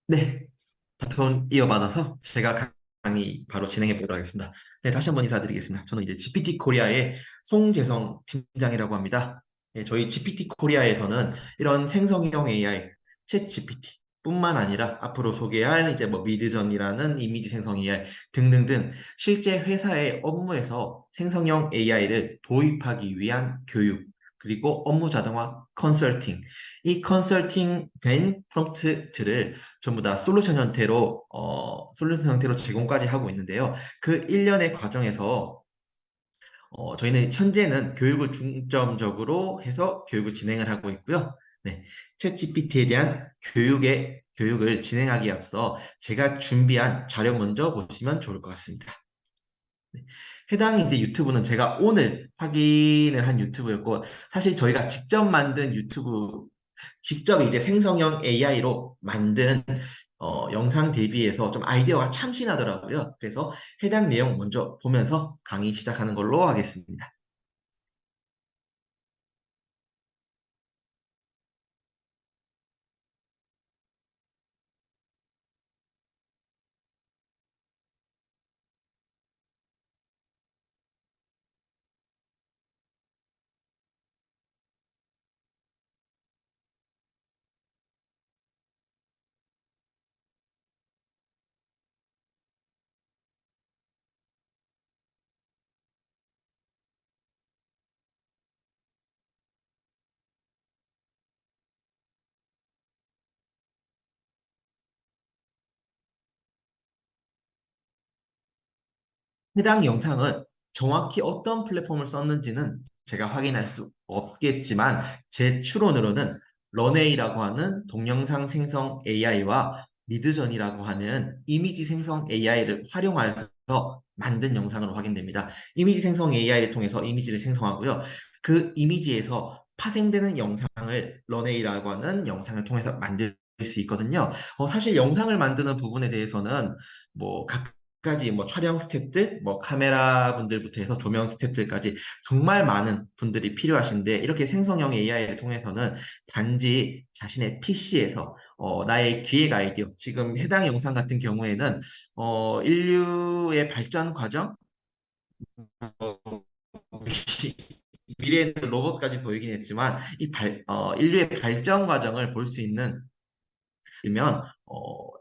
네, 바톤 이어받아서 제가 강의 바로 진행해 보도록 하겠습니다. 네, 다시 한번 인사드리겠습니다. 저는 이제 GPT 코리아의 송재성 팀장이라고 합니다. 네, 저희 GPT 코리아에서는 이런 생성형 AI, 챗 GPT 뿐만 아니라 앞으로 소개할 이제 뭐 미드전이라는 이미지 생성 AI 등등등 실제 회사의 업무에서 생성형 AI를 도입하기 위한 교육, 그리고 업무 자동화 컨설팅, 이 컨설팅 된 프롬프트를 전부 다 솔루션 형태로 제공까지 하고 있는데요. 그 1년의 과정에서 저희는 현재는 교육을 중점적으로 해서 교육을 진행을 하고 있고요. 네, 챗GPT에 대한 교육을 진행하기에 앞서 제가 준비한 자료 먼저 보시면 좋을 것 같습니다. 네, 해당 이제 유튜브는 제가 오늘 확인을 한 유튜브였고, 사실 저희가 직접 이제 생성형 AI로 만든 영상 대비해서 좀 아이디어가 참신하더라고요. 그래서 해당 내용 먼저 보면서 강의 시작하는 걸로 하겠습니다. 해당 영상은 정확히 어떤 플랫폼을 썼는지는 제가 확인할 수 없겠지만 제 추론으로는 런웨이라고 하는 동영상 생성 AI와 미드전이라고 하는 이미지 생성 AI를 활용해서 만든 영상으로 확인됩니다. 이미지 생성 AI를 통해서 이미지를 생성하고요. 그 이미지에서 파생되는 영상을 런웨이라고 하는 영상을 통해서 만들 수 있거든요. 사실 영상을 만드는 부분에 대해서는 뭐 가지 뭐 촬영 스태프들, 뭐 카메라 분들부터 해서 조명 스태프들까지 정말 많은 분들이 필요하신데 이렇게 생성형 AI를 통해서는 단지 자신의 PC에서 나의 기획 아이디어, 지금 해당 영상 같은 경우에는 인류의 발전 과정, 미래에는 로봇까지 보이긴 했지만 인류의 발전 과정을 볼 수 있는 면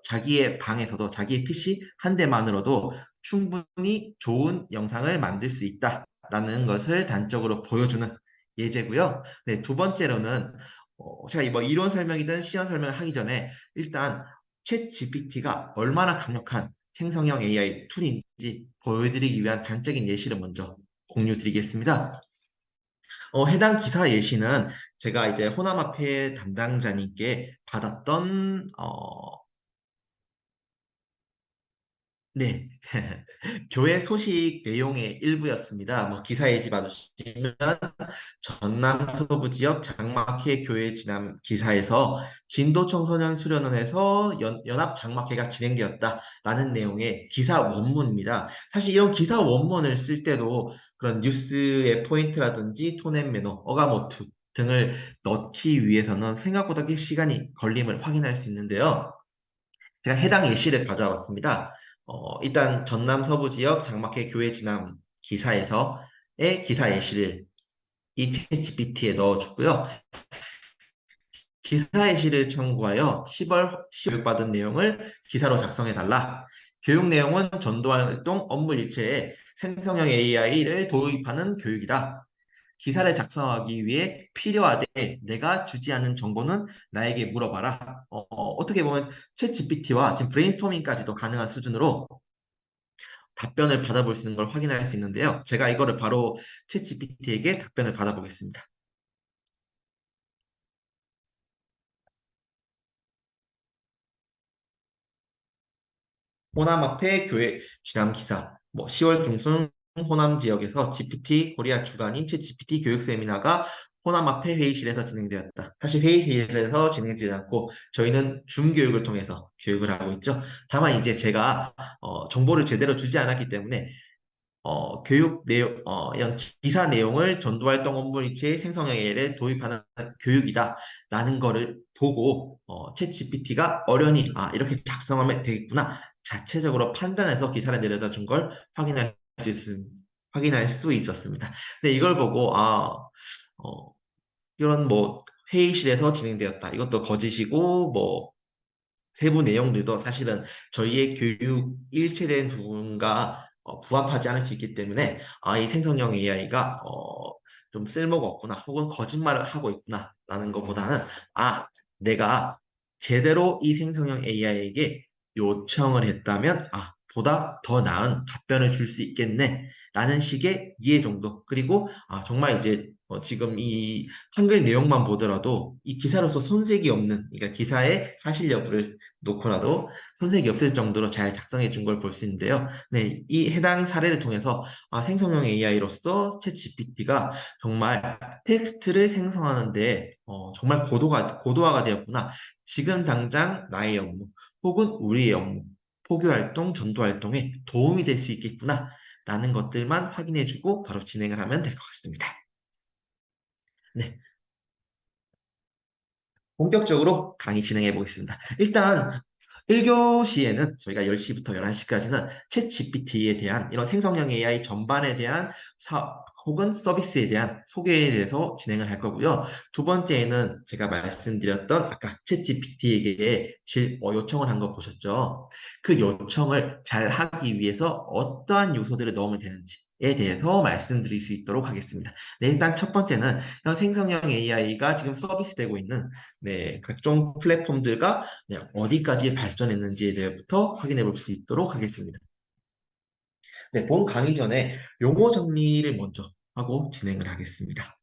자기의 방에서도 자기의 PC 한 대만으로도 충분히 좋은 영상을 만들 수 있다라는 것을 단적으로 보여주는 예제고요. 네, 두 번째로는 제가 뭐 이론 설명이든 시연 설명을 하기 전에 일단 챗 GPT가 얼마나 강력한 생성형 AI 툴인지 보여드리기 위한 단적인 예시를 먼저 공유 드리겠습니다. 해당 기사 예시는 제가 이제 호남화폐 담당자님께 받았던 네. 교회 소식 내용의 일부였습니다. 뭐 기사에 봐주시면 전남 서부 지역 장막회 교회 진암 기사에서 진도 청소년 수련원에서 연합 장막회가 진행되었다라는 내용의 기사 원문입니다. 사실 이런 기사 원문을 쓸 때도 그런 뉴스의 포인트라든지 톤앤 매너, 어가모투 등을 넣기 위해서는 생각보다 꽤 시간이 걸림을 확인할 수 있는데요. 제가 해당 예시를 가져와 봤습니다. 일단 전남 서부 지역 장막회 교회 진암 기사에서의 기사 예시를 이 챗GPT에 넣어주고요. 기사 예시를 참고하여 10월 교육받은 내용을 기사로 작성해달라. 교육 내용은 전도 활동 업무 일체에 생성형 AI를 도입하는 교육이다. 기사를 작성하기 위해 필요하되 내가 주지 않은 정보는 나에게 물어봐라. 어떻게 보면 챗 GPT와 지금 브레인스토밍까지도 가능한 수준으로 답변을 받아볼 수 있는 걸 확인할 수 있는데요. 제가 이거를 바로 챗 GPT에게 답변을 받아보겠습니다. 호남 앞에 교회 지남 기사, 뭐 10월 중순 호남 지역에서 GPT 코리아 주관인 챗 GPT 교육 세미나가 호남 앞에 회의실에서 진행되었다. 사실 회의실에서 진행되지 않고 저희는 줌 교육을 통해서 교육을 하고 있죠. 다만 이제 제가 정보를 제대로 주지 않았기 때문에 교육 내용, 이런 기사 내용을 전도활동 업무리치의 생성형 AI를 도입하는 교육이다라는 거를 보고 챗 GPT가 어련히 이렇게 작성하면 되겠구나 자체적으로 판단해서 기사를 내려다 준 걸 확인할 수 있었습니다. 근데 이걸 보고 어, 이런 뭐 회의실에서 진행되었다. 이것도 거짓이고 뭐 세부 내용들도 사실은 저희의 교육 일체된 부분과 부합하지 않을 수 있기 때문에 이 생성형 AI가 좀 쓸모가 없구나 혹은 거짓말을 하고 있구나라는 것보다는 내가 제대로 이 생성형 AI에게 요청을 했다면 보다 더 나은 답변을 줄 수 있겠네 라는 식의 이해 정도 그리고 정말 이제 지금 이 한글 내용만 보더라도 이 기사로서 손색이 없는 그러니까 기사의 사실 여부를 놓고라도 손색이 없을 정도로 잘 작성해 준 걸 볼 수 있는데요. 네, 이 해당 사례를 통해서 생성형 AI로서 챗 GPT가 정말 텍스트를 생성하는데 정말 고도화가 되었구나. 지금 당장 나의 업무 혹은 우리의 업무, 포교 활동, 전도 활동에 도움이 될 수 있겠구나. 라는 것들만 확인해주고 바로 진행을 하면 될 것 같습니다. 네, 본격적으로 강의 진행해 보겠습니다. 일단 1교시에는 저희가 10시부터 11시까지는 챗 GPT에 대한 이런 생성형 AI 전반에 대한 혹은 서비스에 대한 소개에 대해서 진행을 할 거고요. 두 번째에는 제가 말씀드렸던 아까 챗 GPT에게 요청을 한 거 보셨죠? 그 요청을 잘 하기 위해서 어떠한 요소들을 넣으면 되는지에 대해서 말씀드릴 수 있도록 하겠습니다. 네, 일단 첫 번째는 현 생성형 AI가 지금 서비스되고 있는 네, 각종 플랫폼들과 어디까지 발전했는지에 대해부터 확인해 볼 수 있도록 하겠습니다. 네, 본 강의 전에 용어 정리를 먼저 하고 진행을 하겠습니다.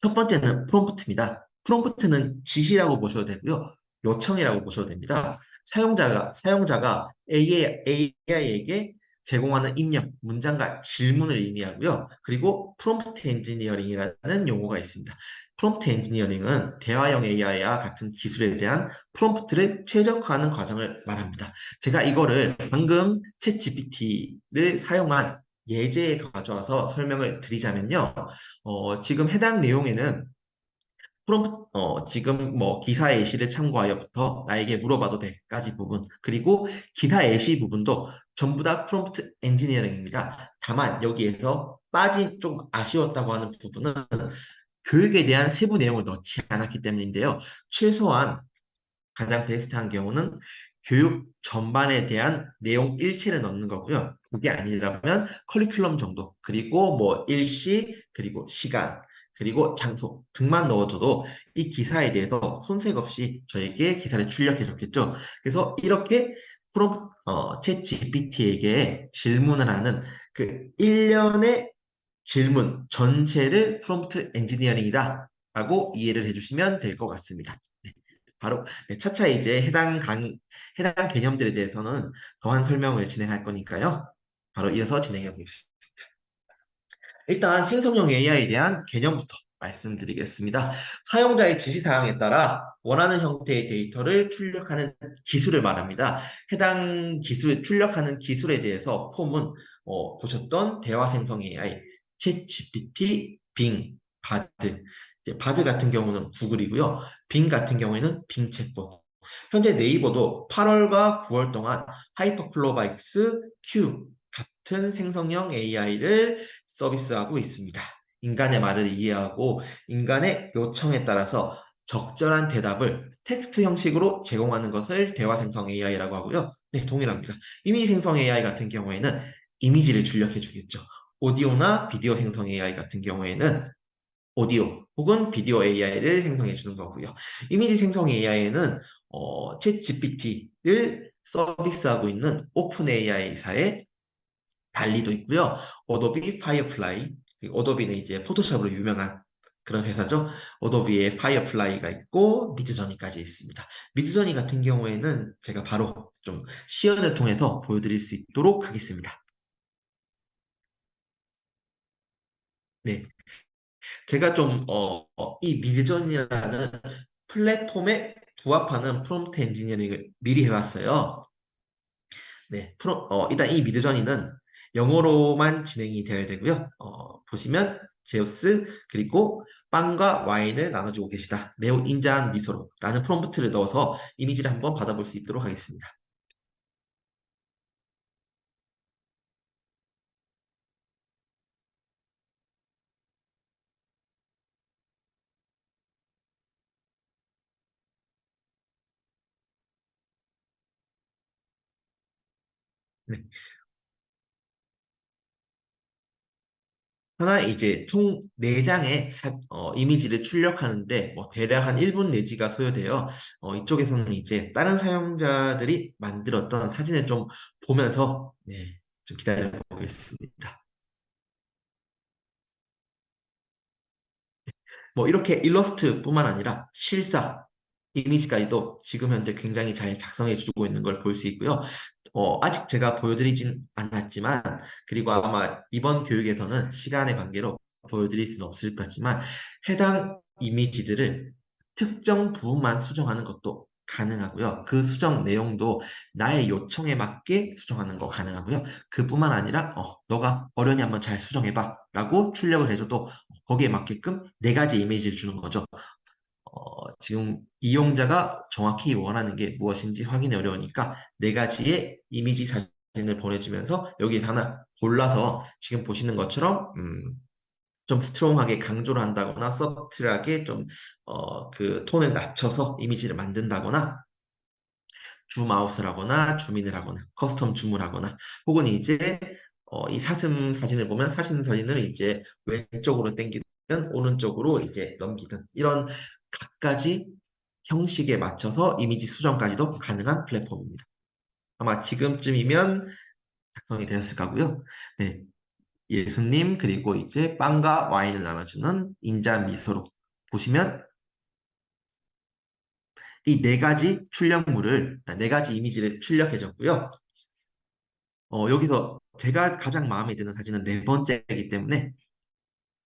첫 번째는 프롬프트입니다. 프롬프트는 지시라고 보셔도 되고요. 요청이라고 보셔도 됩니다. 사용자가 AI에게 제공하는 입력, 문장과 질문을 의미하고요. 그리고 프롬프트 엔지니어링이라는 용어가 있습니다. 프롬프트 엔지니어링은 대화형 AI와 같은 기술에 대한 프롬프트를 최적화하는 과정을 말합니다. 제가 이거를 방금 챗 GPT를 사용한 예제에 가져와서 설명을 드리자면요. 지금 해당 내용에는 지금 뭐 기사 예시를 참고하여부터 나에게 물어봐도 돼까지 부분 그리고 기사 예시 부분도 전부 다 프롬프트 엔지니어링입니다. 다만 여기에서 빠진 좀 아쉬웠다고 하는 부분은 교육에 대한 세부 내용을 넣지 않았기 때문인데요. 최소한 가장 베스트한 경우는 교육 전반에 대한 내용 일체를 넣는 거고요. 그게 아니라면 커리큘럼 정도, 그리고 뭐 일시, 그리고 시간, 그리고 장소 등만 넣어줘도 이 기사에 대해서 손색 없이 저에게 기사를 출력해 줬겠죠. 그래서 이렇게 챗 GPT에게 질문을 하는 그 일련의 질문 전체를 프롬프트 엔지니어링이다 라고 이해를 해주시면 될 것 같습니다. 네. 바로 차차 이제 해당 개념들에 대해서는 더한 설명을 진행할 거니까요. 바로 이어서 진행해 보겠습니다. 일단 생성형 AI에 대한 개념부터 말씀드리겠습니다. 사용자의 지시사항에 따라 원하는 형태의 데이터를 출력하는 기술을 말합니다. 해당 기술, 출력하는 기술에 대해서 폼은 보셨던 대화 생성 AI, 챗 GPT, 빙, 바드. 이제 바드 같은 경우는 구글이고요. 빙 같은 경우에는 빙 챗봇. 현재 네이버도 8월과 9월 동안 하이퍼클로바이스 Q 같은 생성형 AI를 서비스하고 있습니다. 인간의 말을 이해하고 인간의 요청에 따라서 적절한 대답을 텍스트 형식으로 제공하는 것을 대화 생성 AI라고 하고요. 네, 동일합니다. 이미지 생성 AI 같은 경우에는 이미지를 출력해 주겠죠. 오디오나 비디오 생성 AI 같은 경우에는 오디오 혹은 비디오 AI를 생성해 주는 거고요. 이미지 생성 AI에는 챗 GPT를 서비스하고 있는 오픈 AI사의 달리도 있고요. 어도비 파이어플라이, 어도비는 이제 포토샵으로 유명한 그런 회사죠. 어도비의 파이어플라이가 있고 미드저니까지 있습니다. 미드저니 같은 경우에는 제가 바로 좀 시연을 통해서 보여드릴 수 있도록 하겠습니다. 네, 제가 좀 이 미드저니라는 플랫폼에 부합하는 프롬프트 엔지니어링을 미리 해왔어요. 네, 일단 이 미드저니는 영어로만 진행이 되어야 되고요. 보시면 제우스 그리고 빵과 와인을 나눠주고 계시다. 매우 인자한 미소로 라는 프롬프트를 넣어서 이미지를 한번 받아볼 수 있도록 하겠습니다. 네. 하나 이제 총 4장의 이미지를 출력하는데 뭐 대략 한 1분 내지가 소요되어 이쪽에서는 이제 다른 사용자들이 만들었던 사진을 좀 보면서 네, 좀 기다려 보겠습니다. 뭐 이렇게 일러스트뿐만 아니라 실사 이미지까지도 지금 현재 굉장히 잘 작성해 주고 있는 걸 볼 수 있고요. 아직 제가 보여드리진 않았지만, 그리고 아마 이번 교육에서는 시간의 관계로 보여드릴 수는 없을 것 같지만, 해당 이미지들을 특정 부분만 수정하는 것도 가능하고요. 그 수정 내용도 나의 요청에 맞게 수정하는 거 가능하고요. 그뿐만 아니라, 너가 어련히 한번 잘 수정해봐 라고 출력을 해줘도 거기에 맞게끔 4가지 이미지를 주는 거죠. 지금 이용자가 정확히 원하는 게 무엇인지 확인이 어려우니까 4가지의 이미지 사진을 보내주면서 여기 하나 골라서 지금 보시는 것처럼 좀 스트롱하게 강조를 한다거나 서브틀하게 좀 그 톤을 낮춰서 이미지를 만든다거나 줌아웃을 하거나 줌인을 하거나 커스텀 줌을 하거나 혹은 이제 이 사슴 사진을 보면 사슴 사진을 이제 왼쪽으로 당기든 오른쪽으로 이제 넘기든 이런 각가지 형식에 맞춰서 이미지 수정까지도 가능한 플랫폼입니다. 아마 지금쯤이면 작성이 되었을 거고요. 네, 예수님 그리고 이제 빵과 와인을 나눠주는 인자 미소로 보시면 이 4가지 출력물을 4가지 이미지를 출력해줬고요. 여기서 제가 가장 마음에 드는 사진은 4번째이기 때문에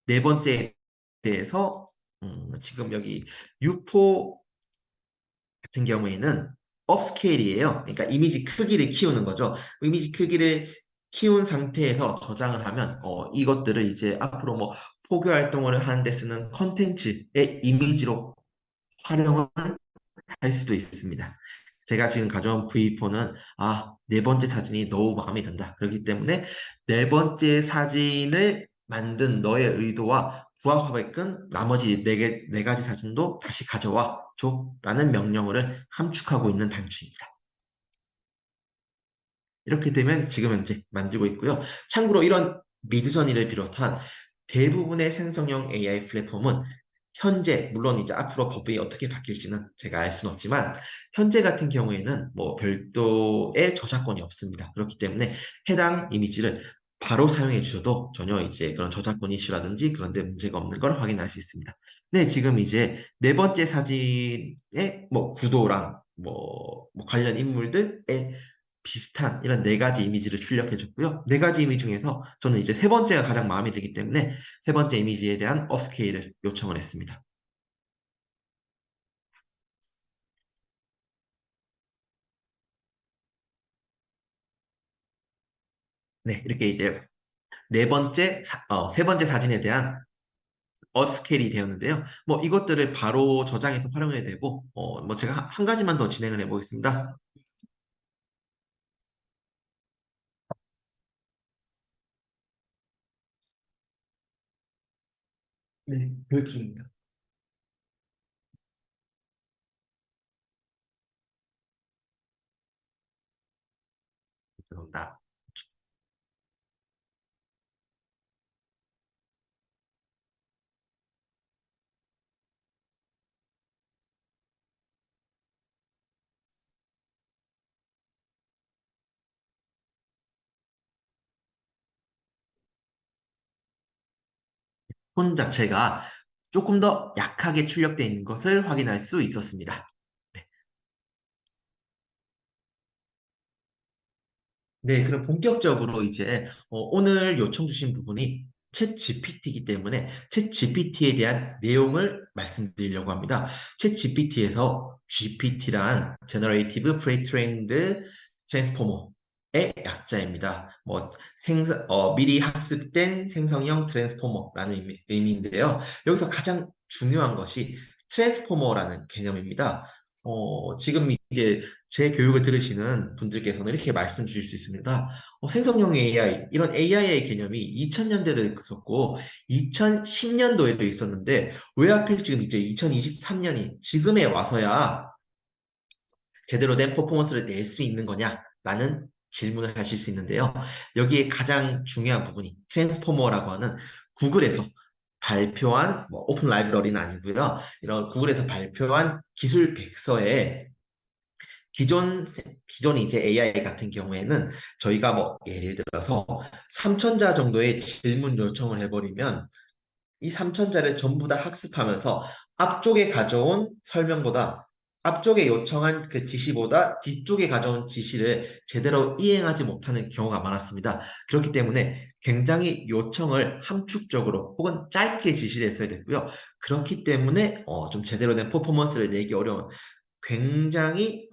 4번째에 대해서 지금 여기 유포 같은 경우에는 업스케일이에요. 그러니까 이미지 크기를 키우는 거죠. 이미지 크기를 키운 상태에서 저장을 하면 이것들을 이제 앞으로 뭐 포교 활동을 하는 데 쓰는 컨텐츠의 이미지로 활용을 할 수도 있습니다. 제가 지금 가져온 V4는 4번째 사진이 너무 마음에 든다. 그렇기 때문에 4번째 사진을 만든 너의 의도와 부합하게끔 나머지 4가지 사진도 다시 가져와 줘. 라는 명령어를 함축하고 있는 단추입니다. 이렇게 되면 지금 현재 만들고 있고요. 참고로 이런 미드저니를 비롯한 대부분의 생성형 AI 플랫폼은 현재, 물론 이제 앞으로 법이 어떻게 바뀔지는 제가 알 수는 없지만, 현재 같은 경우에는 뭐 별도의 저작권이 없습니다. 그렇기 때문에 해당 이미지를 바로 사용해 주셔도 전혀 이제 그런 저작권 이슈라든지 그런 데 문제가 없는 걸 확인할 수 있습니다. 네, 지금 이제 4번째 사진의 뭐 구도랑 뭐 관련 인물들의 비슷한 이런 4가지 이미지를 출력해 줬고요. 4가지 이미지 중에서 저는 이제 3번째가 가장 마음에 들기 때문에 3번째 이미지에 대한 업스케일을 요청을 했습니다. 네, 이렇게 이제 3번째 사진에 대한 업스케일이 되었는데요. 뭐 이것들을 바로 저장해서 활용해야 되고, 뭐 제가 한 가지만 더 진행을 해보겠습니다. 네, 교육 중입니다. 죄송합니다. 폰 자체가 조금 더 약하게 출력되어 있는 것을 확인할 수 있었습니다. 네. 네, 그럼 본격적으로 이제 오늘 요청 주신 부분이 챗 GPT이기 때문에 챗 GPT에 대한 내용을 말씀드리려고 합니다. 챗 GPT에서 GPT란 Generative Pre-trained Transformer 약자입니다. 뭐 미리 학습된 생성형 트랜스포머라는 의미인데요. 여기서 가장 중요한 것이 트랜스포머라는 개념입니다. 지금 이제 제 교육을 들으시는 분들께서는 이렇게 말씀 주실 수 있습니다. 생성형 AI, 이런 AI의 개념이 2000년대도 있었고 2010년도에도 있었는데 왜 하필 지금 이제 2023년이 지금에 와서야 제대로 된 퍼포먼스를 낼 수 있는 거냐라는 질문을 하실 수 있는데요. 여기에 가장 중요한 부분이 트랜스포머라고 하는 구글에서 발표한 뭐 오픈 라이브러리는 아니고요. 이런 구글에서 발표한 기술 백서에 기존 기존 이제 AI 같은 경우에는 저희가 뭐 예를 들어서 3천자 정도의 질문 요청을 해버리면 이 3천자를 전부 다 학습하면서 앞쪽에 가져온 설명보다 앞쪽에 요청한 그 지시보다 뒤쪽에 가져온 지시를 제대로 이행하지 못하는 경우가 많았습니다. 그렇기 때문에 굉장히 요청을 함축적으로 혹은 짧게 지시를 했어야 됐고요. 그렇기 때문에 좀 제대로 된 퍼포먼스를 내기 어려운 굉장히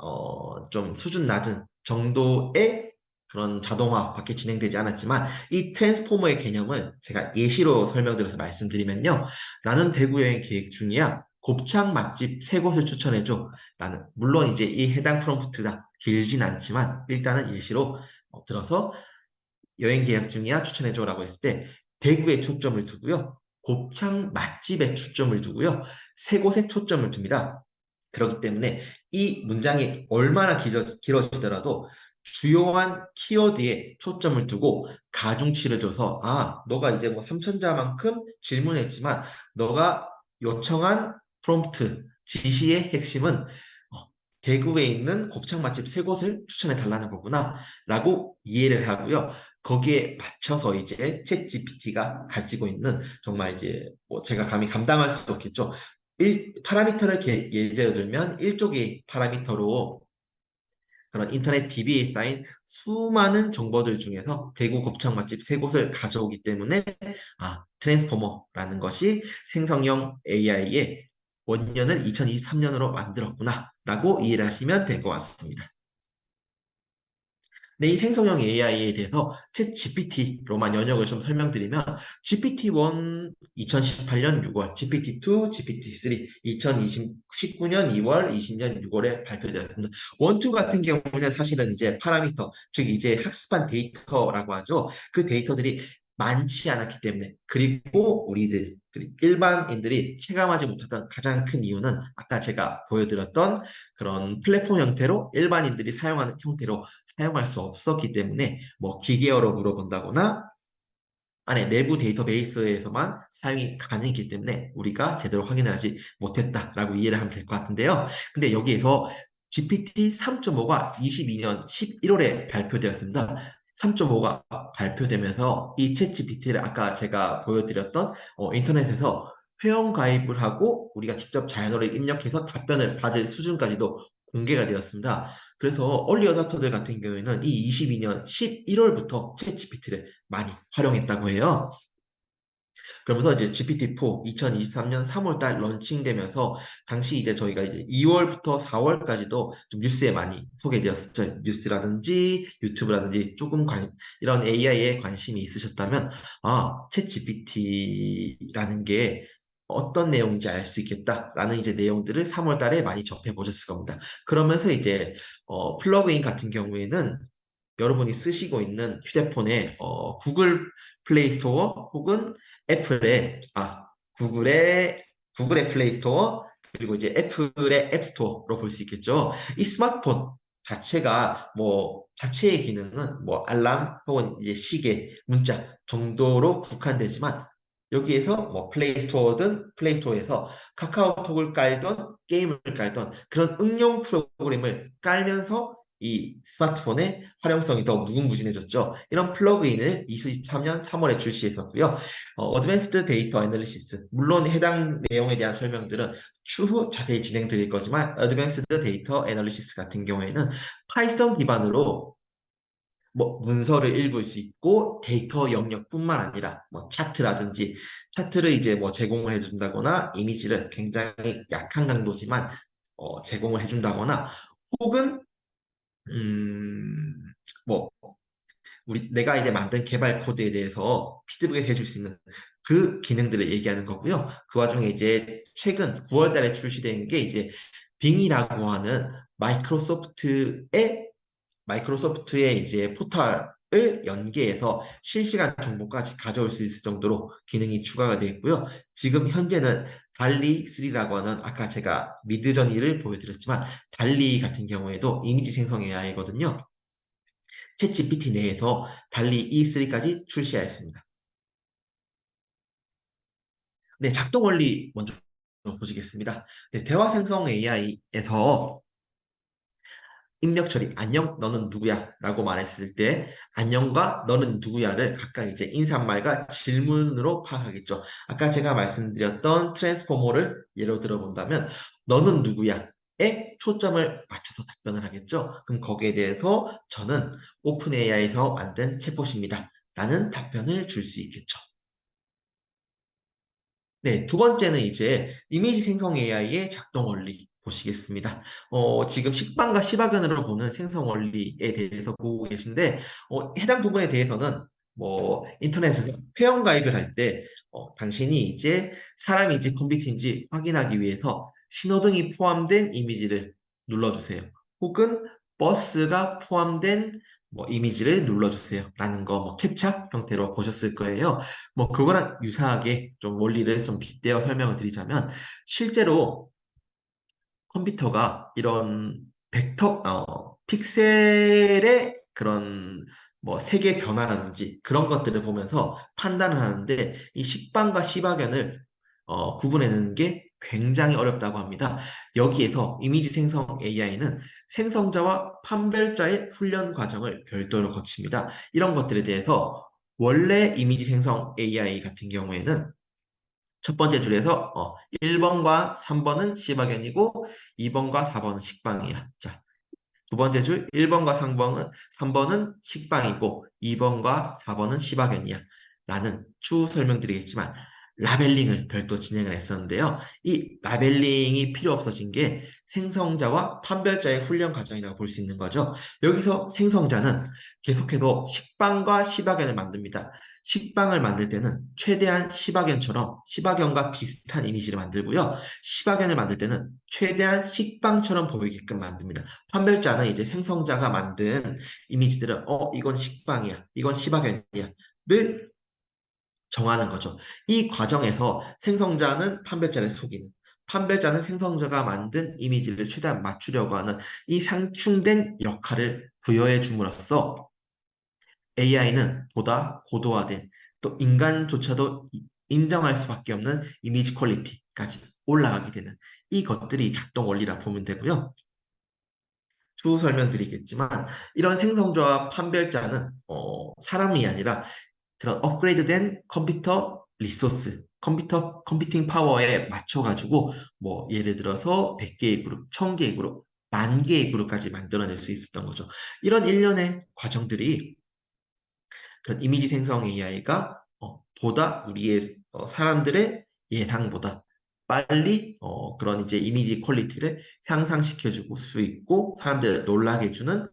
좀 수준 낮은 정도의 그런 자동화밖에 진행되지 않았지만 이 트랜스포머의 개념을 제가 예시로 설명드려서 말씀드리면요. 나는 대구 여행 계획 중이야. 곱창 맛집 세 곳을 추천해줘. 물론 이제 이 해당 프롬프트가 길진 않지만 일단은 예시로 들어서 여행 계획 중이야 추천해줘라고 했을 때 대구에 초점을 두고요. 곱창 맛집에 초점을 두고요. 세 곳에 초점을 둡니다. 그렇기 때문에 이 문장이 얼마나 길어지더라도 주요한 키워드에 초점을 두고 가중치를 줘서 너가 이제 뭐 3천자만큼 질문했지만 너가 요청한 프롬프트 지시의 핵심은 대구에 있는 곱창 맛집 세 곳을 추천해 달라는 거구나 라고 이해를 하고요. 거기에 맞춰서 이제 챗 GPT가 가지고 있는 정말 이제 뭐 제가 감히 감당할 수 없겠죠. 파라미터를 예를 들면 일종의 파라미터로 그런 인터넷 DB에 쌓인 수많은 정보들 중에서 대구 곱창 맛집 세 곳을 가져오기 때문에 트랜스포머라는 것이 생성형 AI의 원년을 2023년으로 만들었구나 라고 이해를 하시면 될 것 같습니다. 네, 이 생성형 AI에 대해서 챗 GPT로만 연역을 좀 설명드리면 GPT-1 2018년 6월, GPT-2, GPT-3 2019년 2월, 20년 6월에 발표되었습니다. 1, 2 같은 경우는 사실은 이제 파라미터, 즉 이제 학습한 데이터라고 하죠. 그 데이터들이 많지 않았기 때문에 그리고 우리들 그리고 일반인들이 체감하지 못했던 가장 큰 이유는 아까 제가 보여드렸던 그런 플랫폼 형태로 일반인들이 사용하는 형태로 사용할 수 없었기 때문에 뭐 기계어로 물어본다거나 안에 내부 데이터베이스에서만 사용이 가능했기 때문에 우리가 제대로 확인하지 못했다라고 이해를 하면 될 것 같은데요. 근데 여기에서 GPT 3.5가 22년 11월에 발표되었습니다. 3.5가 발표되면서 이 챗 GPT를 아까 제가 보여드렸던 인터넷에서 회원 가입을 하고 우리가 직접 자연어를 입력해서 답변을 받을 수준까지도 공개가 되었습니다. 그래서 얼리 어답터들 같은 경우에는 이 22년 11월부터 챗 GPT를 많이 활용했다고 해요. 그러면서 이제 GPT-4 2023년 3월 달 런칭되면서 당시 이제 저희가 이제 2월부터 4월까지도 좀 뉴스에 많이 소개되었었죠. 뉴스라든지 유튜브라든지 이런 AI에 관심이 있으셨다면 챗 GPT라는 게 어떤 내용인지 알 수 있겠다라는 이제 내용들을 3월 달에 많이 접해 보셨을 겁니다. 그러면서 이제 플러그인 같은 경우에는 여러분이 쓰시고 있는 휴대폰에 구글 플레이 스토어 혹은 애플의 구글의 구글의 플레이 스토어 그리고 이제 애플의 앱 스토어로 볼 수 있겠죠. 이 스마트폰 자체가 뭐 자체의 기능은 뭐 알람 혹은 이제 시계, 문자 정도로 국한되지만 여기에서 뭐 플레이 스토어든 플레이 스토어에서 카카오톡을 깔던 게임을 깔던 그런 응용 프로그램을 깔면서 이 스마트폰의 활용성이 더 무궁무진해졌죠. 이런 플러그인을 2023년 3월에 출시했었고요. 어드밴스드 데이터 애널리시스, 물론 해당 내용에 대한 설명들은 추후 자세히 진행드릴 거지만 어드밴스드 데이터 애널리시스 같은 경우에는 파이썬 기반으로 뭐 문서를 읽을 수 있고 데이터 영역뿐만 아니라 뭐 차트를 이제 뭐 제공을 해준다거나 이미지를 굉장히 약한 강도지만 제공을 해준다거나 혹은 뭐 내가 이제 만든 개발 코드에 대해서 피드백을 해줄 수 있는 그 기능들을 얘기하는 거고요. 그 와중에 이제 최근 9월 달에 출시된 게 이제 빙이라고 하는 마이크로소프트의 마이크로소프트의 이제 포털을 연계해서 실시간 정보까지 가져올 수 있을 정도로 기능이 추가가 되어 있고요. 지금 현재는 달리 3라고 하는 아까 제가 미드저니를 보여드렸지만 달리 같은 경우에도 이미지 생성 AI거든요. 챗 GPT 내에서 달리 E3까지 출시하였습니다. 네, 작동 원리 먼저 보시겠습니다. 네, 대화 생성 AI에서 입력 처리, 안녕, 너는 누구야? 라고 말했을 때, 안녕과 너는 누구야를 각각 이제 인사말과 질문으로 파악하겠죠. 아까 제가 말씀드렸던 트랜스포머를 예로 들어본다면, 너는 누구야? 에 초점을 맞춰서 답변을 하겠죠. 그럼 거기에 대해서 저는 오픈 AI에서 만든 챗봇입니다. 라는 답변을 줄 수 있겠죠. 네, 두 번째는 이제 이미지 생성 AI의 작동 원리 보시겠습니다. 지금 식빵과 시바견으로 보는 생성 원리에 대해서 보고 계신데, 해당 부분에 대해서는 뭐 인터넷에서 회원 가입을 할 때, 당신이 이제 사람인지 컴퓨터인지 확인하기 위해서 신호등이 포함된 이미지를 눌러주세요. 혹은 버스가 포함된 뭐 이미지를 눌러주세요. 라는 거 뭐 캡처 형태로 보셨을 거예요. 뭐 그거랑 유사하게 좀 원리를 좀 빗대어 설명을 드리자면 실제로 컴퓨터가 이런 픽셀의 그런 뭐 색의 변화라든지 그런 것들을 보면서 판단을 하는데 이 식빵과 시바견을 구분해내는 게 굉장히 어렵다고 합니다. 여기에서 이미지 생성 AI는 생성자와 판별자의 훈련 과정을 별도로 거칩니다. 이런 것들에 대해서 원래 이미지 생성 AI 같은 경우에는 첫 번째 줄에서 1번과 3번은 시바견이고 2번과 4번은 식빵이야. 자, 두 번째 줄 1번과 3번은 식빵이고 2번과 4번은 시바견이야. 라는 추후 설명드리겠지만 라벨링을 별도 진행을 했었는데요. 이 라벨링이 필요 없어진 게 생성자와 판별자의 훈련 과정이라고 볼 수 있는 거죠. 여기서 생성자는 계속해서 식빵과 시바견을 만듭니다. 식빵을 만들 때는 최대한 시바견처럼 시바견과 비슷한 이미지를 만들고요. 시바견을 만들 때는 최대한 식빵처럼 보이게끔 만듭니다. 판별자는 이제 생성자가 만든 이미지들은 이건 식빵이야, 이건 시바견이야를 정하는 거죠. 이 과정에서 생성자는 판별자를 속이는, 판별자는 생성자가 만든 이미지를 최대한 맞추려고 하는 이 상충된 역할을 부여해 줌으로써 AI는 보다 고도화된 또 인간조차도 인정할 수밖에 없는 이미지 퀄리티까지 올라가게 되는 이것들이 작동 원리라 보면 되고요. 추후 설명드리겠지만 이런 생성자와 판별자는 사람이 아니라 그런 업그레이드된 컴퓨터 리소스, 컴퓨터 컴퓨팅 파워에 맞춰가지고 뭐 예를 들어서 100개의 그룹, 1000개의 그룹, 10,000개의 그룹까지 만들어낼 수 있었던 거죠. 이런 일련의 과정들이 그런 이미지 생성 AI가 보다 우리의 사람들의 예상보다 빨리 그런 이제 이미지 퀄리티를 향상시켜 줄 수 있고 사람들을 놀라게 해주는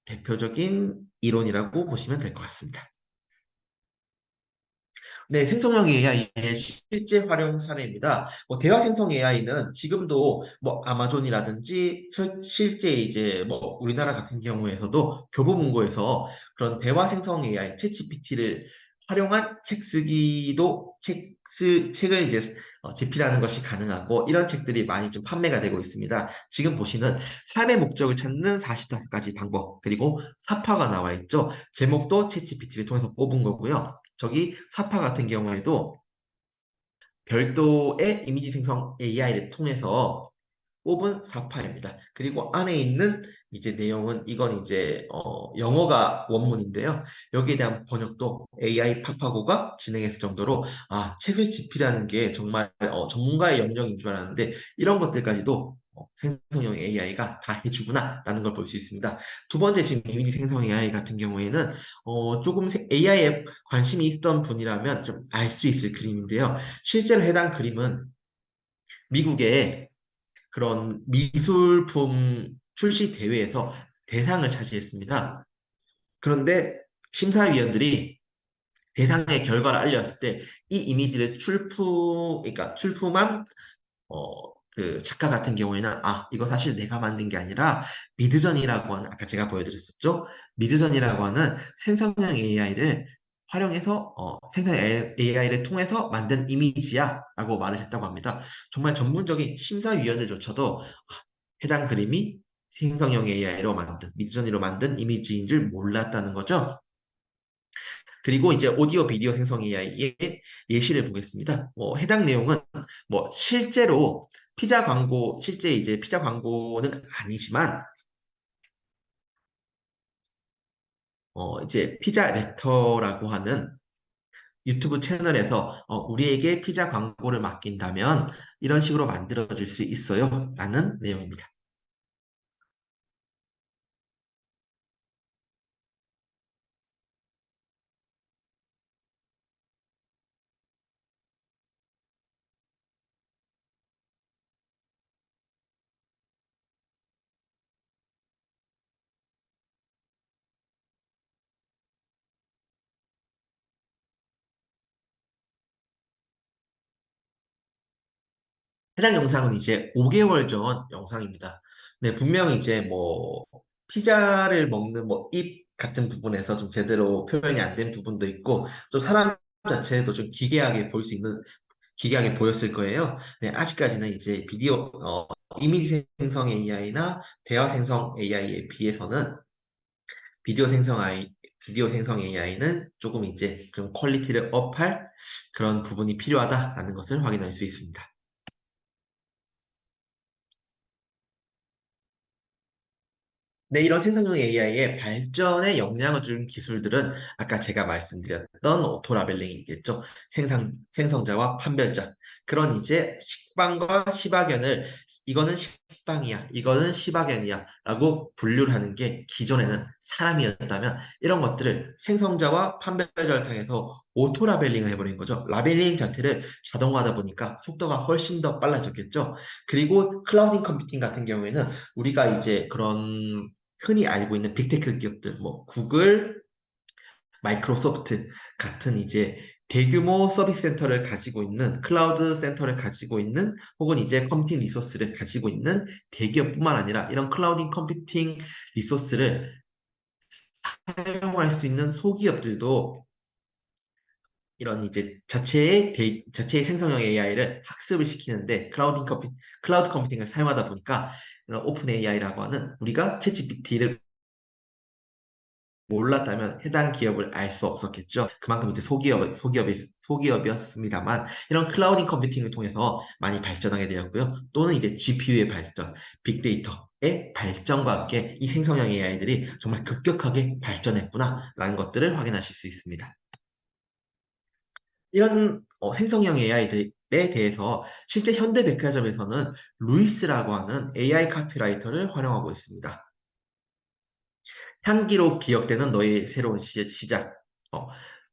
대표적인 이론이라고 보시면 될 것 같습니다. 네, 생성형 AI의 실제 활용 사례입니다. 뭐 대화 생성 AI는 지금도 뭐 아마존이라든지 실제 이제 뭐 우리나라 같은 경우에서도 교보문고에서 그런 대화 생성 AI, 챗GPT를 활용한 책 쓰기도 책을 이제 집필하는 것이 가능하고 이런 책들이 많이 좀 판매가 되고 있습니다. 지금 보시는 삶의 목적을 찾는 45가지 방법 그리고 사파가 나와 있죠. 제목도 챗GPT를 통해서 뽑은 거고요. 저기 사파 같은 경우에도 별도의 이미지 생성 AI를 통해서 뽑은 사파입니다. 그리고 안에 있는 이제 내용은 이건 이제 영어가 원문인데요. 여기에 대한 번역도 AI 파파고가 진행했을 정도로 책을 집필하는 게 정말 전문가의 영역인 줄 알았는데 이런 것들까지도 생성형 AI가 다 해주구나라는 걸 볼 수 있습니다. 두 번째 지금 이미지 생성 AI 같은 경우에는 조금 AI에 관심이 있던 분이라면 좀 알 수 있을 그림인데요. 실제로 해당 그림은 미국의 그런 미술품 출시 대회에서 대상을 차지했습니다. 그런데 심사위원들이 대상의 결과를 알렸을 때 이 이미지를 그러니까 출품한 그 작가 같은 경우에는 이거 사실 내가 만든 게 아니라 미드전이라고 하는 아까 제가 보여드렸었죠? 미드전이라고 하는 생성형 AI를 활용해서 생성 AI를 통해서 만든 이미지야 라고 말을 했다고 합니다. 정말 전문적인 심사위원들조차도 해당 그림이 생성형 AI로 만든 미드전이로 만든 이미지인 줄 몰랐다는 거죠. 그리고 이제 오디오 비디오 생성 AI의 예시를 보겠습니다. 해당 내용은 실제로 실제 이제 피자 광고는 아니지만, 이제 피자 레터라고 하는 유튜브 채널에서 우리에게 피자 광고를 맡긴다면 이런 식으로 만들어줄 수 있어요. 라는 내용입니다. 해당 영상은 이제 5개월 전 영상입니다. 네, 분명히 이제 피자를 먹는 입 같은 부분에서 좀 제대로 표현이 안 된 부분도 있고, 또 사람 자체도 좀 기괴하게 보였을 거예요. 네, 아직까지는 이제 이미지 생성 AI나 대화 생성 AI에 비해서는 비디오 생성 AI, 비디오 생성 AI는 조금 이제 그런 퀄리티를 업할 그런 부분이 필요하다라는 것을 확인할 수 있습니다. 네, 이런 생성형 AI의 발전에 영향을 준 기술들은 아까 제가 말씀드렸던 오토라벨링이겠죠. 생성자와 판별자. 그런 이제 식빵과 시바견을 이거는 식빵이야, 이거는 시바견이야 라고 분류를 하는 게 기존에는 사람이었다면 이런 것들을 생성자와 판별자를 통해서 오토라벨링을 해버린 거죠. 라벨링 자체를 자동화하다 보니까 속도가 훨씬 더 빨라졌겠죠. 그리고 클라우딩 컴퓨팅 같은 경우에는 우리가 이제 그런 흔히 알고 있는 빅테크 기업들, 구글, 마이크로소프트 같은 이제 대규모 서비스 센터를 가지고 있는 클라우드 센터를 가지고 있는 혹은 이제 컴퓨팅 리소스를 가지고 있는 대기업뿐만 아니라 이런 클라우딩 컴퓨팅 리소스를 사용할 수 있는 소기업들도 이런 이제 자체의 생성형 AI를 학습을 시키는데 클라우드 컴퓨팅을 사용하다 보니까 이런 오픈 AI라고 하는 우리가 챗GPT를 몰랐다면 해당 기업을 알 수 없었겠죠. 그만큼 이제 소기업이었습니다만, 이런 클라우딩 컴퓨팅을 통해서 많이 발전하게 되었고요. 또는 이제 GPU의 발전, 빅데이터의 발전과 함께 이 생성형 AI들이 정말 급격하게 발전했구나라는 것들을 확인하실 수 있습니다. 이런 생성형 AI들에 대해서 실제 현대백화점에서는 루이스라고 하는 AI 카피라이터를 활용하고 있습니다. 향기로 기억되는 너의 새로운 시작.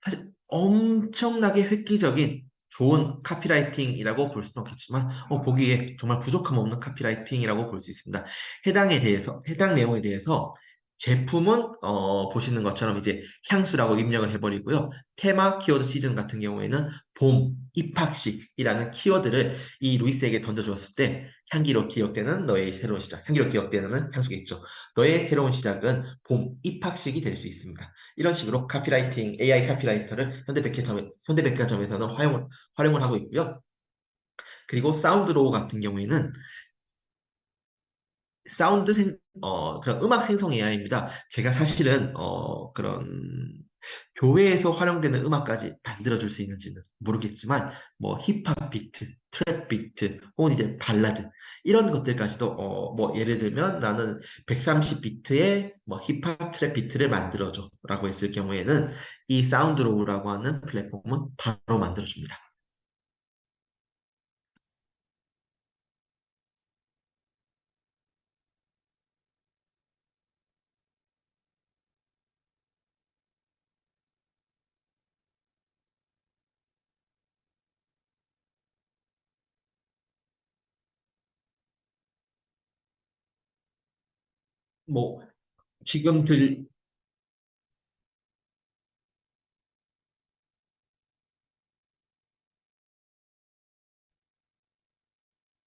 사실 엄청나게 획기적인 좋은 카피라이팅이라고 볼 수는 없겠지만, 보기에 정말 부족함 없는 카피라이팅이라고 볼 수 있습니다. 해당 내용에 대해서 제품은, 보시는 것처럼 이제 향수라고 입력을 해버리고요. 테마 키워드 시즌 같은 경우에는 봄, 입학식이라는 키워드를 이 루이스에게 던져주었을 때, 향기로 기억되는 향수겠죠. 너의 새로운 시작은 봄, 입학식이 될 수 있습니다. 이런 식으로 AI 카피라이터를 현대백화점에서는 활용을 하고 있고요. 그리고 사운드로우 같은 경우에는 그런 음악 생성 AI입니다. 제가 사실은, 그런 교회에서 활용되는 음악까지 만들어줄 수 있는지는 모르겠지만, 힙합 비트, 트랩 비트, 혹은 이제 발라드, 이런 것들까지도, 예를 들면 나는 130비트의 힙합 트랩 비트를 만들어줘 라고 했을 경우에는 이 사운드로우라고 하는 플랫폼은 바로 만들어줍니다. 뭐, 지금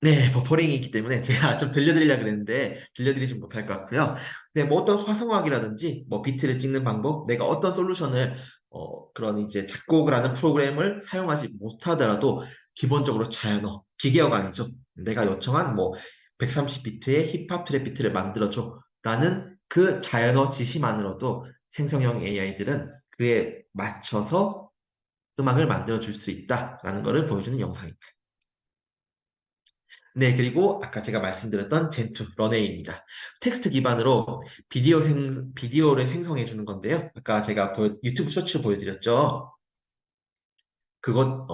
네, 버퍼링이 있기 때문에 제가 좀 들려드리려고 그랬는데 들려드리지 못할 것 같고요. 네, 뭐 어떤 화성학이라든지 뭐 비트를 찍는 방법, 내가 어떤 솔루션을 그런 이제 작곡을 하는 프로그램을 사용하지 못하더라도 기본적으로 자연어, 기계어가 아니죠. 내가 요청한 뭐 130비트의 힙합 트랩 비트를 만들어줘라는 그 자연어 지시만으로도 생성형 AI들은 그에 맞춰서 음악을 만들어줄 수 있다라는 것을 보여주는 영상입니다. 네, 그리고 아까 제가 말씀드렸던 젠투, 런웨이입니다. 텍스트 기반으로 비디오를 생성해 주는 건데요. 아까 제가 유튜브 쇼츠 보여드렸죠. 그것,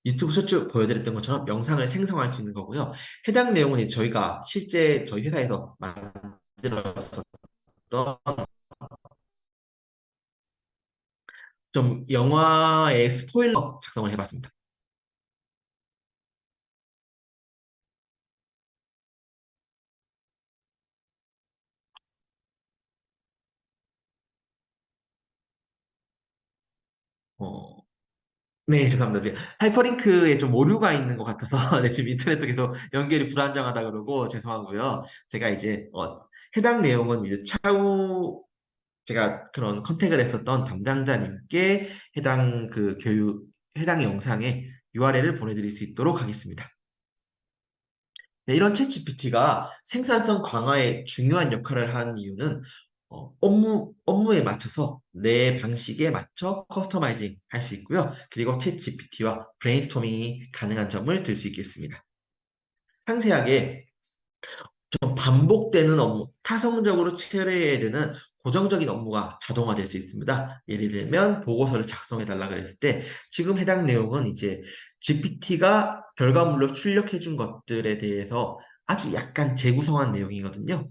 유튜브 쇼츠 보여드렸던 것처럼 영상을 생성할 수 있는 거고요. 해당 내용은 이제 저희가 실제 저희 회사에서 만들었었던 좀 영화의 스포일러 작성을 해봤습니다. 어, 네, 죄송합니다. 하이퍼링크에 좀 오류가 있는 것 같아서 네, 지금 인터넷도 계속 연결이 불안정하다 그러고 죄송하고요. 제가 이제 해당 내용은 이제 차후 제가 그런 컨택을 했었던 담당자님께 해당 영상의 URL을 보내드릴 수 있도록 하겠습니다. 네, 이런 챗GPT가 생산성 강화에 중요한 역할을 하는 이유는 업무에 맞춰서 내 방식에 맞춰 커스터마이징 할 수 있고요. 그리고 챗GPT와 브레인스토밍이 가능한 점을 들 수 있겠습니다. 상세하게 좀 반복되는 업무, 타성적으로 처리해야 되는 고정적인 업무가 자동화될 수 있습니다. 예를 들면 보고서를 작성해 달라 그랬을 때 지금 해당 내용은 이제 GPT가 결과물로 출력해 준 것들에 대해서 아주 약간 재구성한 내용이거든요.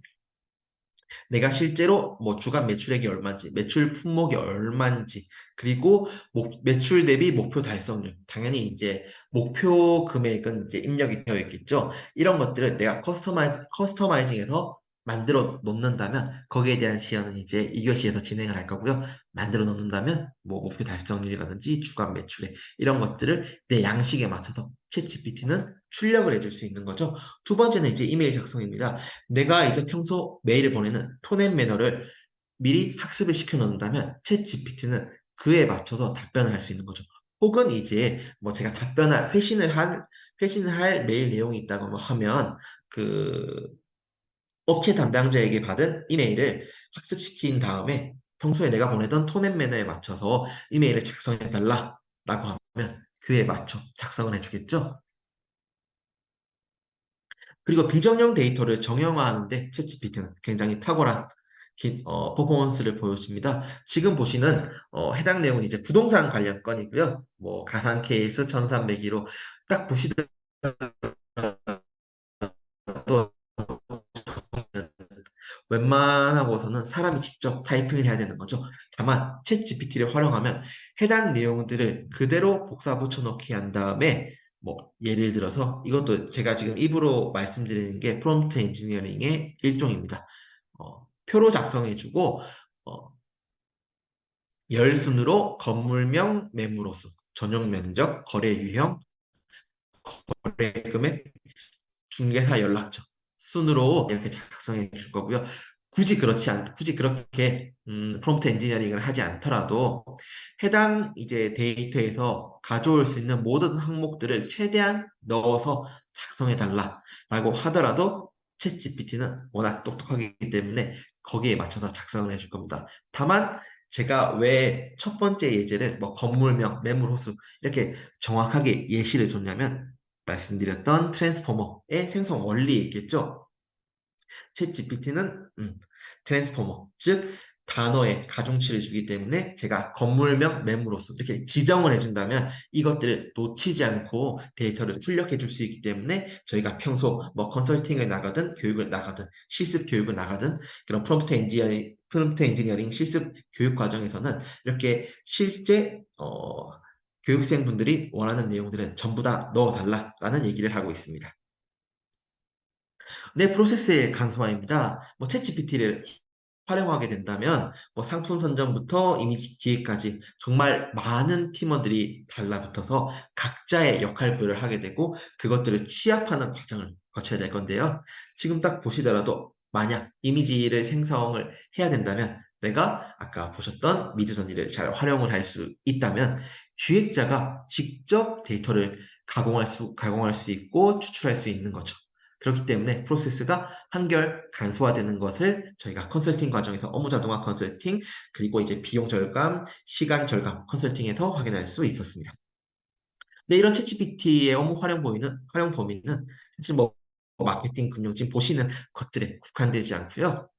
내가 실제로 뭐 주간 매출액이 얼마인지, 매출 품목이 얼마인지, 그리고 매출 대비 목표 달성률. 당연히 이제 목표 금액은 이제 입력이 되어 있겠죠. 이런 것들을 내가 커스터마이징해서 만들어 놓는다면 거기에 대한 시연은 이제 2교시에서 진행을 할 거고요. 만들어 놓는다면 뭐 목표 달성률이라든지 주간 매출액 이런 것들을 내 양식에 맞춰서 챗GPT는 출력을 해줄 수 있는 거죠. 두 번째는 이제 이메일 작성입니다. 내가 이제 평소 메일을 보내는 톤앤 매너를 미리 학습을 시켜 놓는다면 챗 GPT는 그에 맞춰서 답변을 할 수 있는 거죠. 혹은 이제 뭐 제가 회신을 할 메일 내용이 있다고 하면 그 업체 담당자에게 받은 이메일을 학습시킨 다음에 평소에 내가 보내던 톤앤 매너에 맞춰서 이메일을 작성해 달라라고 하면 그에 맞춰 작성을 해주겠죠. 그리고 비정형 데이터를 정형화하는데 챗GPT는 굉장히 탁월한 퍼포먼스를 보여줍니다. 지금 보시는 해당 내용은 이제 부동산 관련 건이고요. 뭐 가상 케이스 1302로 딱 보시더라도 웬만하고서는 사람이 직접 타이핑을 해야 되는 거죠. 다만 챗 GPT를 활용하면 해당 내용들을 그대로 복사 붙여넣기 한 다음에 뭐 예를 들어서 이것도 제가 지금 입으로 말씀드리는 게 프롬프트 엔지니어링의 일종입니다. 표로 작성해주고 어, 열순으로 건물명, 매물호수, 전용 면적, 거래 유형, 거래 금액, 중개사 연락처 순으로 이렇게 작성해 줄 거고요. 굳이 그렇게 프롬프트 엔지니어링을 하지 않더라도 해당 이제 데이터에서 가져올 수 있는 모든 항목들을 최대한 넣어서 작성해 달라라고 하더라도 챗GPT는 워낙 똑똑하기 때문에 거기에 맞춰서 작성을 해줄 겁니다. 다만 제가 왜 첫 번째 예제를 뭐 건물명, 매물호수 이렇게 정확하게 예시를 줬냐면 말씀드렸던 트랜스포머의 생성 원리에 있겠죠. 챗 GPT는 트랜스포머, 즉 단어의 가중치를 주기 때문에 제가 건물명, 매물호수 이렇게 지정을 해준다면 이것들을 놓치지 않고 데이터를 출력해 줄 수 있기 때문에 저희가 평소 뭐 컨설팅을 나가든 교육을 나가든 실습 교육을 나가든 그런 프롬프트 엔지니어링 실습 교육 과정에서는 이렇게 실제 교육생분들이 원하는 내용들은 전부 다 넣어달라라는 얘기를 하고 있습니다. 내 프로세스의 간소화입니다. 뭐 챗GPT를 활용하게 된다면 뭐 상품 선정부터 이미지 기획까지 정말 많은 팀원들이 달라붙어서 각자의 역할 부여를 하게 되고 그것들을 취합하는 과정을 거쳐야 될 건데요. 지금 딱 보시더라도 만약 이미지를 생성을 해야 된다면 내가 아까 보셨던 미드저니를 잘 활용을 할 수 있다면 기획자가 직접 데이터를 가공할 수 있고 추출할 수 있는 거죠. 그렇기 때문에 프로세스가 한결 간소화되는 것을 저희가 컨설팅 과정에서 업무 자동화 컨설팅, 그리고 이제 비용 절감, 시간 절감 컨설팅에서 확인할 수 있었습니다. 네, 이런 챗GPT의 업무 활용 범위는 사실 뭐 마케팅, 금융, 지금 보시는 것들에 국한되지 않고요.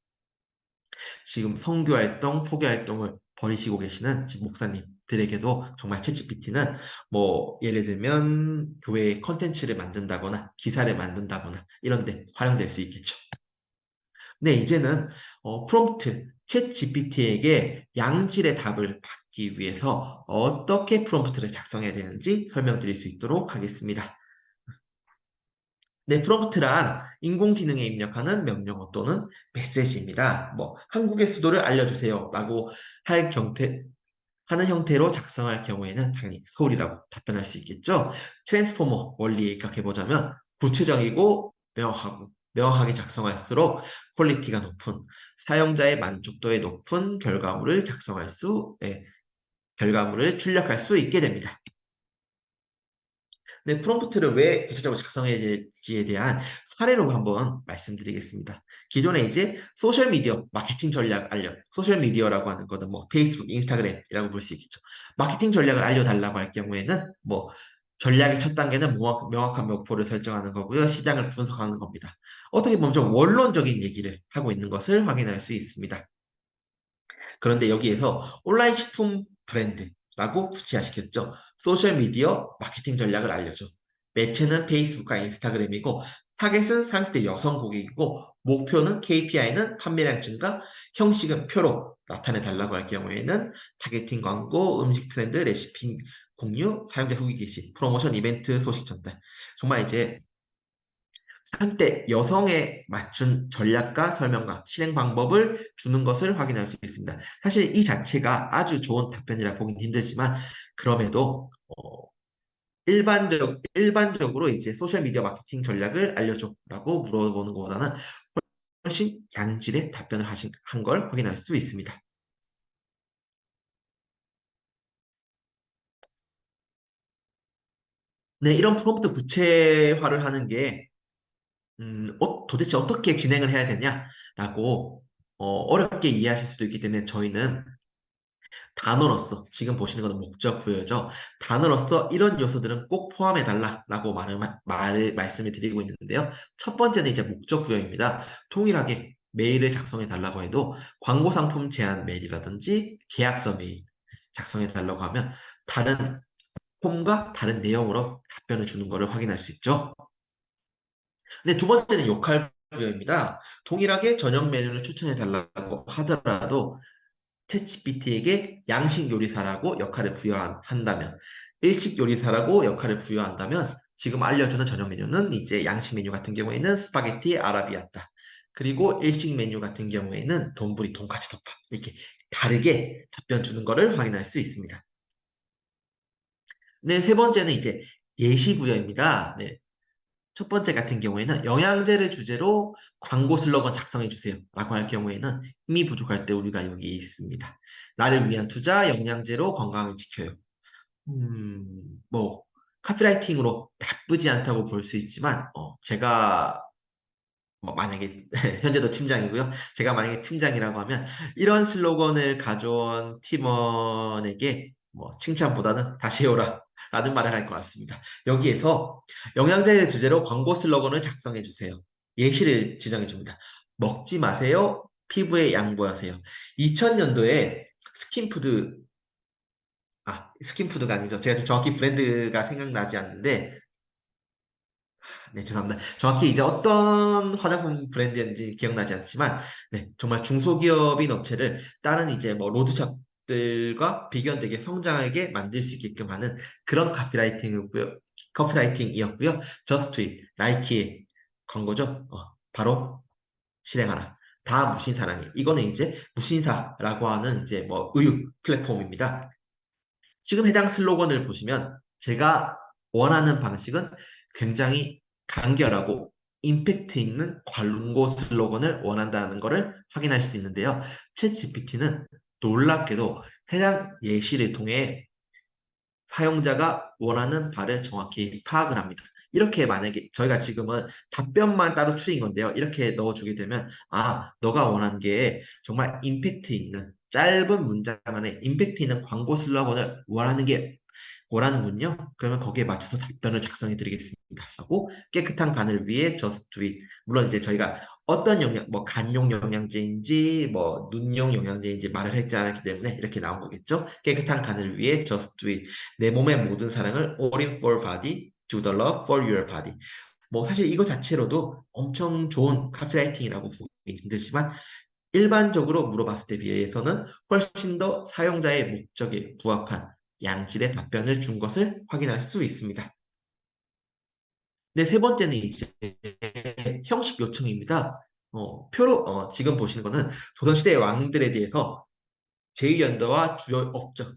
지금 선교 활동, 포교 활동을 벌이시고 계시는 지금 목사님들에게도 정말 챗GPT는 뭐 예를 들면 교회 컨텐츠를 만든다거나 기사를 만든다거나 이런 데 활용될 수 있겠죠. 네, 이제는 프롬프트, 챗 GPT에게 양질의 답을 받기 위해서 어떻게 프롬프트를 작성해야 되는지 설명드릴 수 있도록 하겠습니다. 네, 프롬프트란 인공지능에 입력하는 명령어 또는 메시지입니다. 뭐 한국의 수도를 알려주세요 라고 할 경태, 하는 형태로 작성할 경우에는 당연히 서울이라고 답변할 수 있겠죠. 트랜스포머 원리 각해보자면 구체적이고 명확하게 작성할수록 퀄리티가 높은 사용자의 만족도에 높은 결과물을 출력할 수 있게 됩니다. 네, 프롬프트를 왜 구체적으로 작성해야 될지에 대한 사례로 한번 말씀드리겠습니다. 기존에 이제 소셜미디어 마케팅 전략 소셜미디어라고 하는 거는 뭐 페이스북, 인스타그램이라고 볼 수 있겠죠. 마케팅 전략을 알려달라고 할 경우에는 뭐 전략의 첫 단계는 명확한 목표를 설정하는 거고요. 시장을 분석하는 겁니다. 어떻게 보면 좀 원론적인 얘기를 하고 있는 것을 확인할 수 있습니다. 그런데 여기에서 온라인 식품 브랜드라고 구체화시켰죠. 소셜미디어 마케팅 전략을 알려줘. 매체는 페이스북과 인스타그램이고 타겟은 30대 여성 고객이고 목표는 KPI는 판매량 증가, 형식은 표로 나타내 달라고 할 경우에는 타겟팅 광고, 음식 트렌드, 레시피 공유, 사용자 후기 게시, 프로모션 이벤트 소식 전달. 정말 이제 30대 여성에 맞춘 전략과 설명과 실행 방법을 주는 것을 확인할 수 있습니다. 사실 이 자체가 아주 좋은 답변이라 보긴 힘들지만, 그럼에도, 일반적으로 이제 소셜미디어 마케팅 전략을 알려줘라고 물어보는 것보다는 훨씬 양질의 답변을 한 걸 확인할 수 있습니다. 네, 이런 프롬프트 구체화를 하는 게 도대체 어떻게 진행을 해야 되냐라고 어렵게 이해하실 수도 있기 때문에 저희는 단어로서 지금 보시는 것은 목적 부여죠. 단어로서 이런 요소들은 꼭 포함해 달라라고 말씀을 드리고 있는데요. 첫 번째는 이제 목적 부여입니다. 통일하게 메일을 작성해 달라고 해도 광고 상품 제안 메일이라든지 계약서 메일 작성해 달라고 하면 다른 폼과 다른 내용으로 답변을 주는 것을 확인할 수 있죠. 근데 두 번째는 역할 부여입니다. 동일하게 저녁 메뉴를 추천해 달라고 하더라도 챗GPT에게 양식 요리사라고 역할을 부여한다면, 일식 요리사라고 역할을 부여한다면, 지금 알려주는 저녁 메뉴는 이제 양식 메뉴 같은 경우에는 스파게티 아라비아타, 그리고 일식 메뉴 같은 경우에는 돈부리 돈까스 덮밥, 이렇게 다르게 답변 주는 것을 확인할 수 있습니다. 네, 세 번째는 이제 예시 부여입니다. 네, 첫 번째 같은 경우에는 영양제를 주제로 광고 슬로건 작성해 주세요 라고 할 경우에는 힘이 부족할 때 우리가 여기 있습니다. 나를 위한 투자, 영양제로 건강을 지켜요. 뭐 카피라이팅으로 나쁘지 않다고 볼 수 있지만 제가 뭐 만약에 현재도 팀장이고요. 제가 만약에 팀장이라고 하면 이런 슬로건을 가져온 팀원에게 뭐 칭찬보다는 다시 해오라 라는 말을 할 것 같습니다. 여기에서 영양제 주제로 광고 슬로건을 작성해 주세요. 예시를 지정해 줍니다. 먹지 마세요. 피부에 양보하세요. 2000년도에 스킨푸드, 스킨푸드가 아니죠. 제가 좀 정확히 브랜드가 생각나지 않는데 네, 죄송합니다. 정확히 이제 어떤 화장품 브랜드인지 기억나지 않지만, 네, 정말 중소기업인 업체를 다른 이제 뭐 로드샵들과 비견되게 성장하게 만들 수 있게끔 하는 그런 카피라이팅이었고요. 저스트 잇, 나이키의 광고죠. 바로 실행하라. 다 무신사랑해. 이거는 이제 무신사라고 하는 이제 뭐 의류 플랫폼입니다. 지금 해당 슬로건을 보시면 제가 원하는 방식은 굉장히 간결하고 임팩트 있는 광고 슬로건을 원한다는 것을 확인할 수 있는데요. 챗GPT는 놀랍게도 해당 예시를 통해 사용자가 원하는 바를 정확히 파악을 합니다. 이렇게 만약에 저희가 지금은 답변만 따로 추린 건데요. 이렇게 넣어주게 되면 너가 원하는 게 정말 임팩트 있는 짧은 문장 안에 임팩트 있는 광고 슬로건을 원하는군요. 그러면 거기에 맞춰서 답변을 작성해 드리겠습니다. 하고 깨끗한 간을 위해 just do it. 물론 이제 저희가 어떤 영양, 뭐 간용 영양제인지 뭐 눈용 영양제인지 말을 했지 않았기 때문에 이렇게 나온 거겠죠. 깨끗한 간을 위해 just do it. 내 몸의 모든 사랑을 all in for body, do the love for your body. 뭐 사실 이거 자체로도 엄청 좋은 카피라이팅이라고 보기 힘들지만 일반적으로 물어봤을 때 비해서는 훨씬 더 사용자의 목적에 부합한 양질의 답변을 준 것을 확인할 수 있습니다. 네, 세 번째는 이제 형식 요청입니다. 지금 보시는 거는 조선시대의 왕들에 대해서 제2연도와 주요 업적,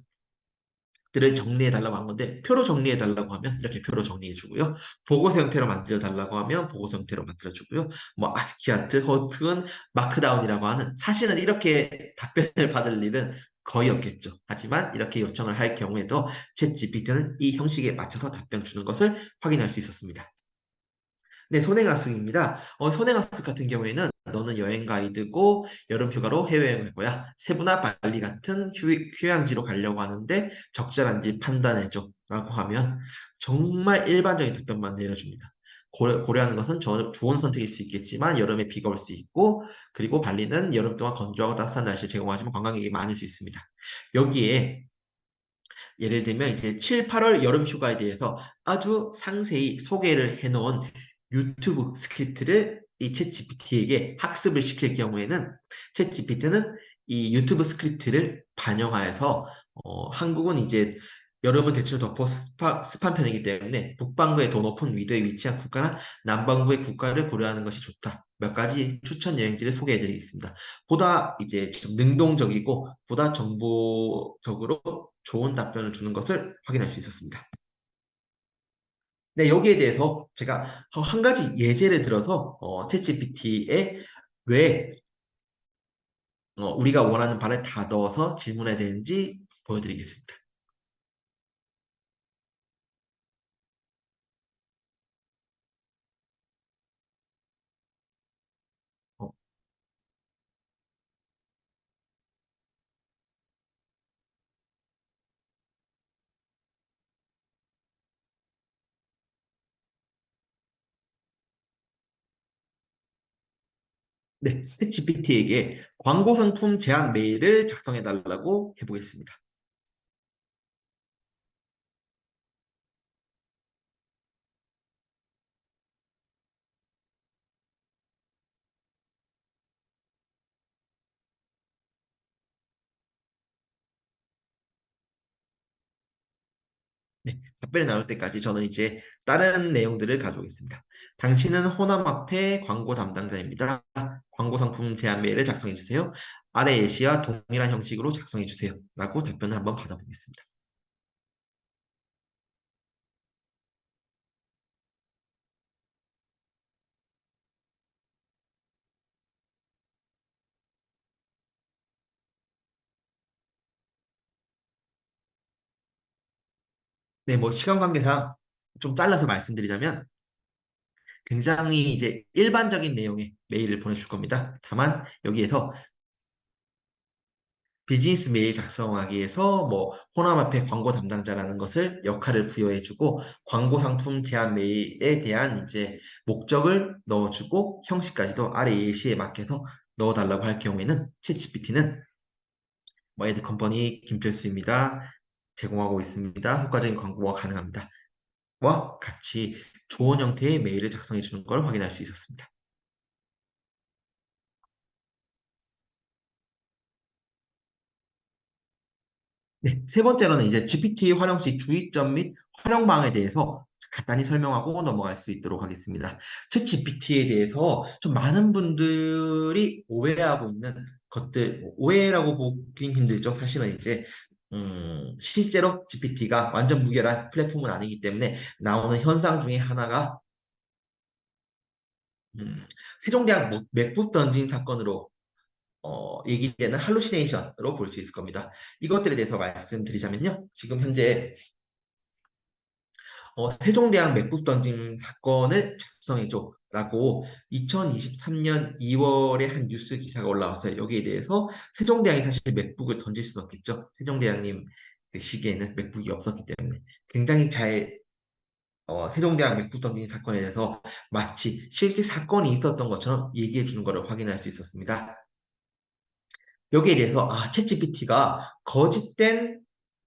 들을 정리해 달라고 한 건데 표로 정리해 달라고 하면 이렇게 표로 정리해 주고요. 보고서 형태로 만들어 달라고 하면 보고서 형태로 만들어 주고요. 뭐 아스키아트, 허튼, 마크다운이라고 하는 사실은 이렇게 답변을 받을 일은 거의 없겠죠. 하지만 이렇게 요청을 할 경우에도 챗 GPT는 이 형식에 맞춰서 답변 주는 것을 확인할 수 있었습니다. 네, 선행학습입니다. 선행학습 같은 경우에는 너는 여행 가이드고 여름 휴가로 해외여행을 거야. 세부나 발리 같은 휴양지로 가려고 하는데 적절한지 판단해줘. 라고 하면 정말 일반적인 답변만 내려줍니다. 고려하는 것은 좋은 선택일 수 있겠지만 여름에 비가 올 수 있고 그리고 발리는 여름 동안 건조하고 따뜻한 날씨를 제공하지만 관광객이 많을 수 있습니다. 여기에 예를 들면 이제 7, 8월 여름 휴가에 대해서 아주 상세히 소개를 해놓은 유튜브 스크립트를 이 챗GPT에게 학습을 시킬 경우에는 챗GPT는 이 유튜브 스크립트를 반영하여서 한국은 이제 여름은 대체로 덥고 습한 편이기 때문에 북반구의 더 높은 위도에 위치한 국가나 남반구의 국가를 고려하는 것이 좋다. 몇 가지 추천 여행지를 소개해 드리겠습니다. 보다 이제 좀 능동적이고 보다 정보적으로 좋은 답변을 주는 것을 확인할 수 있었습니다. 네, 여기에 대해서 제가 한 가지 예제를 들어서 챗GPT에 왜 우리가 원하는 바를 다 넣어서 질문해야 되는지 보여드리겠습니다. 어, 네, 챗GPT에게 광고 상품 제안 메일을 작성해 달라고 해보겠습니다. 네, 답변이 나올 때까지 저는 이제 다른 내용들을 가져오겠습니다. 당신은 호남 앞에 광고 담당자입니다. 광고 상품 제안 메일을 작성해 주세요. 아래 예시와 동일한 형식으로 작성해 주세요. 라고 답변을 한번 받아보겠습니다. 네, 뭐 시간 관계상 좀 잘라서 말씀드리자면 굉장히 이제 일반적인 내용의 메일을 보내줄 겁니다. 다만 여기에서 비즈니스 메일 작성하기 위해서 뭐 호남 앞에 광고 담당자라는 것을 역할을 부여해주고 광고 상품 제안 메일에 대한 이제 목적을 넣어주고 형식까지도 아래 예시에 맞게서 넣어달라고 할 경우에는 챗GPT는 뭐 에드 컴퍼니 김필수입니다. 제공하고 있습니다. 효과적인 광고가 가능합니다. 와 같이 좋은 형태의 메일을 작성해 주는 걸 확인할 수 있었습니다. 네, 세 번째로는 이제 GPT 활용 시 주의점 및 활용 방에 대해서 간단히 설명하고 넘어갈 수 있도록 하겠습니다. 챗GPT에 대해서 좀 많은 분들이 오해하고 있는 것들, 오해라고 보긴 힘들죠. 사실은 이제 실제로 GPT가 완전 무결한 플랫폼은 아니기 때문에 나오는 현상 중에 하나가 음, 세종대왕 맥북 던진 사건으로 얘기되는 할루시네이션으로 볼 수 있을 겁니다. 이것들에 대해서 말씀드리자면요. 지금 현재 세종대왕 맥북 던짐 사건을 작성해줘라고 2023년 2월에 한 뉴스 기사가 올라왔어요. 여기에 대해서 세종대왕이 사실 맥북을 던질 수는 없겠죠. 세종대왕님 그 시기에는 맥북이 없었기 때문에 굉장히 잘 세종대왕 맥북 던진 사건에 대해서 마치 실제 사건이 있었던 것처럼 얘기해 주는 것을 확인할 수 있었습니다. 여기에 대해서 챗GPT가 거짓된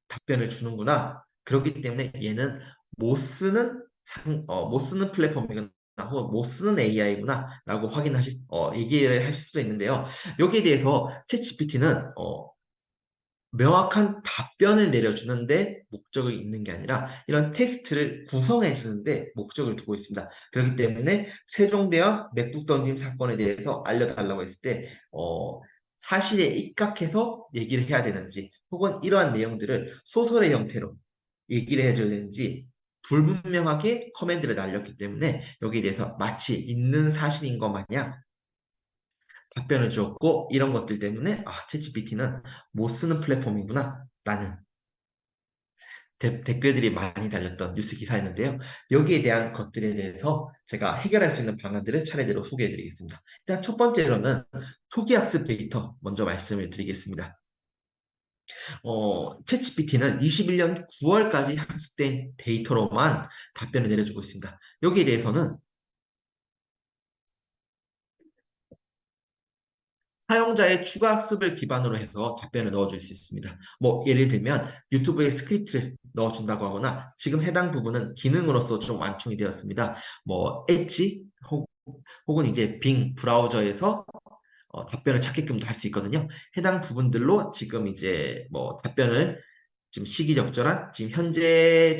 답변을 주는구나. 그렇기 때문에 얘는 못 쓰는 플랫폼이구나. 혹은 못 쓰는 AI구나라고 얘기를 하실 수도 있는데요. 여기에 대해서 챗GPT는 명확한 답변을 내려주는데 목적이 있는 게 아니라 이런 텍스트를 구성해 주는데 목적을 두고 있습니다. 그렇기 때문에 세종대왕 맥북 던짐 사건에 대해서 알려달라고 했을 때 사실에 입각해서 얘기를 해야 되는지 혹은 이러한 내용들을 소설의 형태로 얘기를 해줘야 되는지 불분명하게 커맨드를 날렸기 때문에 여기에 대해서 마치 있는 사실인 것 마냥 답변을 주었고 이런 것들 때문에 챗GPT는 못 쓰는 플랫폼이구나 라는 댓글들이 많이 달렸던 뉴스 기사였는데요. 여기에 대한 것들에 대해서 제가 해결할 수 있는 방안들을 차례대로 소개해 드리겠습니다. 일단 첫 번째로는 초기 학습 데이터 먼저 말씀을 드리겠습니다. 챗GPT는 21년 9월까지 학습된 데이터로만 답변을 내려주고 있습니다. 여기에 대해서는 사용자의 추가 학습을 기반으로 해서 답변을 넣어줄 수 있습니다. 뭐 예를 들면 유튜브에 스크립트를 넣어준다고 하거나 지금 해당 부분은 기능으로서 좀 완충이 되었습니다. 뭐 엣지 혹은 이제 빙 브라우저에서 답변을 찾게끔도 할 수 있거든요. 해당 부분들로 지금 이제 뭐 답변을 지금 시기적절한 지금 현재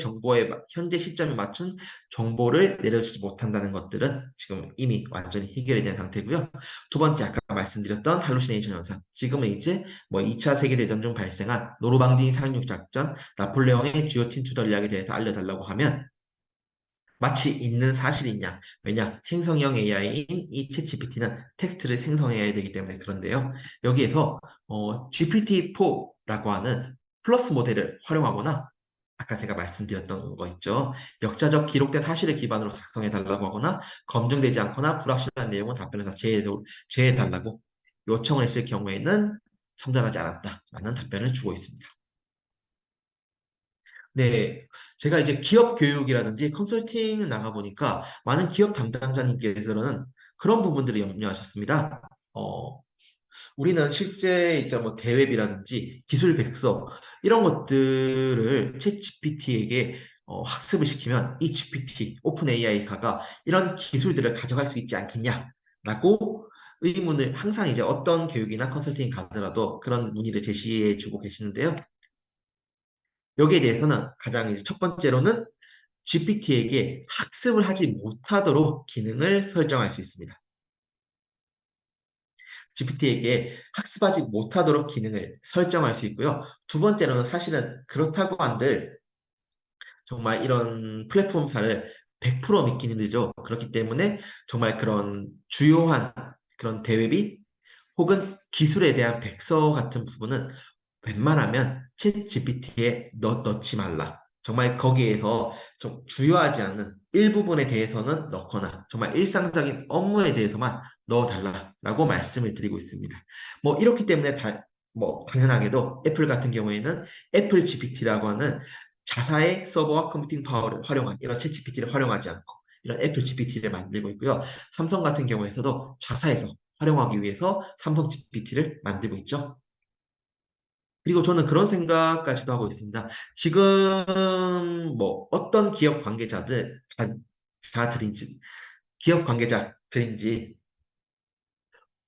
시점에 맞춘 정보를 내려주지 못한다는 것들은 지금 이미 완전히 해결이 된 상태고요. 두 번째 아까 말씀드렸던 할루시네이션 현상. 지금은 이제 뭐 2차 세계대전 중 발생한 노르망디 상륙 작전, 나폴레옹의 주요팀 투덜 이야기에 대해서 알려달라고 하면 마치 있는 사실이냐? 왜냐? 생성형 AI인 이 챗GPT는 텍스트를 생성해야 되기 때문에 그런데요. 여기에서 GPT-4라고 하는 플러스 모델을 활용하거나 아까 제가 말씀드렸던 거 있죠. 역사적 기록된 사실을 기반으로 작성해 달라고 하거나 검증되지 않거나 불확실한 내용은 답변에서 제해 달라고 요청을 했을 경우에는 참전하지 않았다라는 답변을 주고 있습니다. 네, 제가 이제 기업 교육이라든지 컨설팅을 나가보니까 많은 기업 담당자님께서는 그런 부분들을 염려하셨습니다. 우리는 실제 이제 뭐 대웹이라든지 기술 백서 이런 것들을 챗 GPT에게 학습을 시키면 이 GPT, 오픈 AI사가 이런 기술들을 가져갈 수 있지 않겠냐라고 의문을 항상 이제 어떤 교육이나 컨설팅이 가더라도 그런 문의를 제시해 주고 계시는데요. 여기에 대해서는 가장 이제 첫 번째로는 GPT에게 학습을 하지 못하도록 기능을 설정할 수 있습니다. GPT에게 학습하지 못하도록 기능을 설정할 수 있고요. 두 번째로는 사실은 그렇다고 한들 정말 이런 플랫폼사를 100% 믿기는 힘들죠. 그렇기 때문에 정말 그런 주요한 그런 대외비 혹은 기술에 대한 백서 같은 부분은 웬만하면 챗 GPT에 넣지 말라. 정말 거기에서 좀 주요하지 않는 일부분에 대해서는 넣거나 정말 일상적인 업무에 대해서만 넣어달라라고 말씀을 드리고 있습니다. 뭐 이렇기 때문에 뭐 당연하게도 애플 같은 경우에는 애플 GPT라고 하는 자사의 서버와 컴퓨팅 파워를 활용한 이런 챗 GPT를 활용하지 않고 이런 애플 GPT를 만들고 있고요. 삼성 같은 경우에서도 자사에서 활용하기 위해서 삼성 GPT를 만들고 있죠. 그리고 저는 그런 생각까지도 하고 있습니다. 지금 뭐 어떤 기업 관계자들인지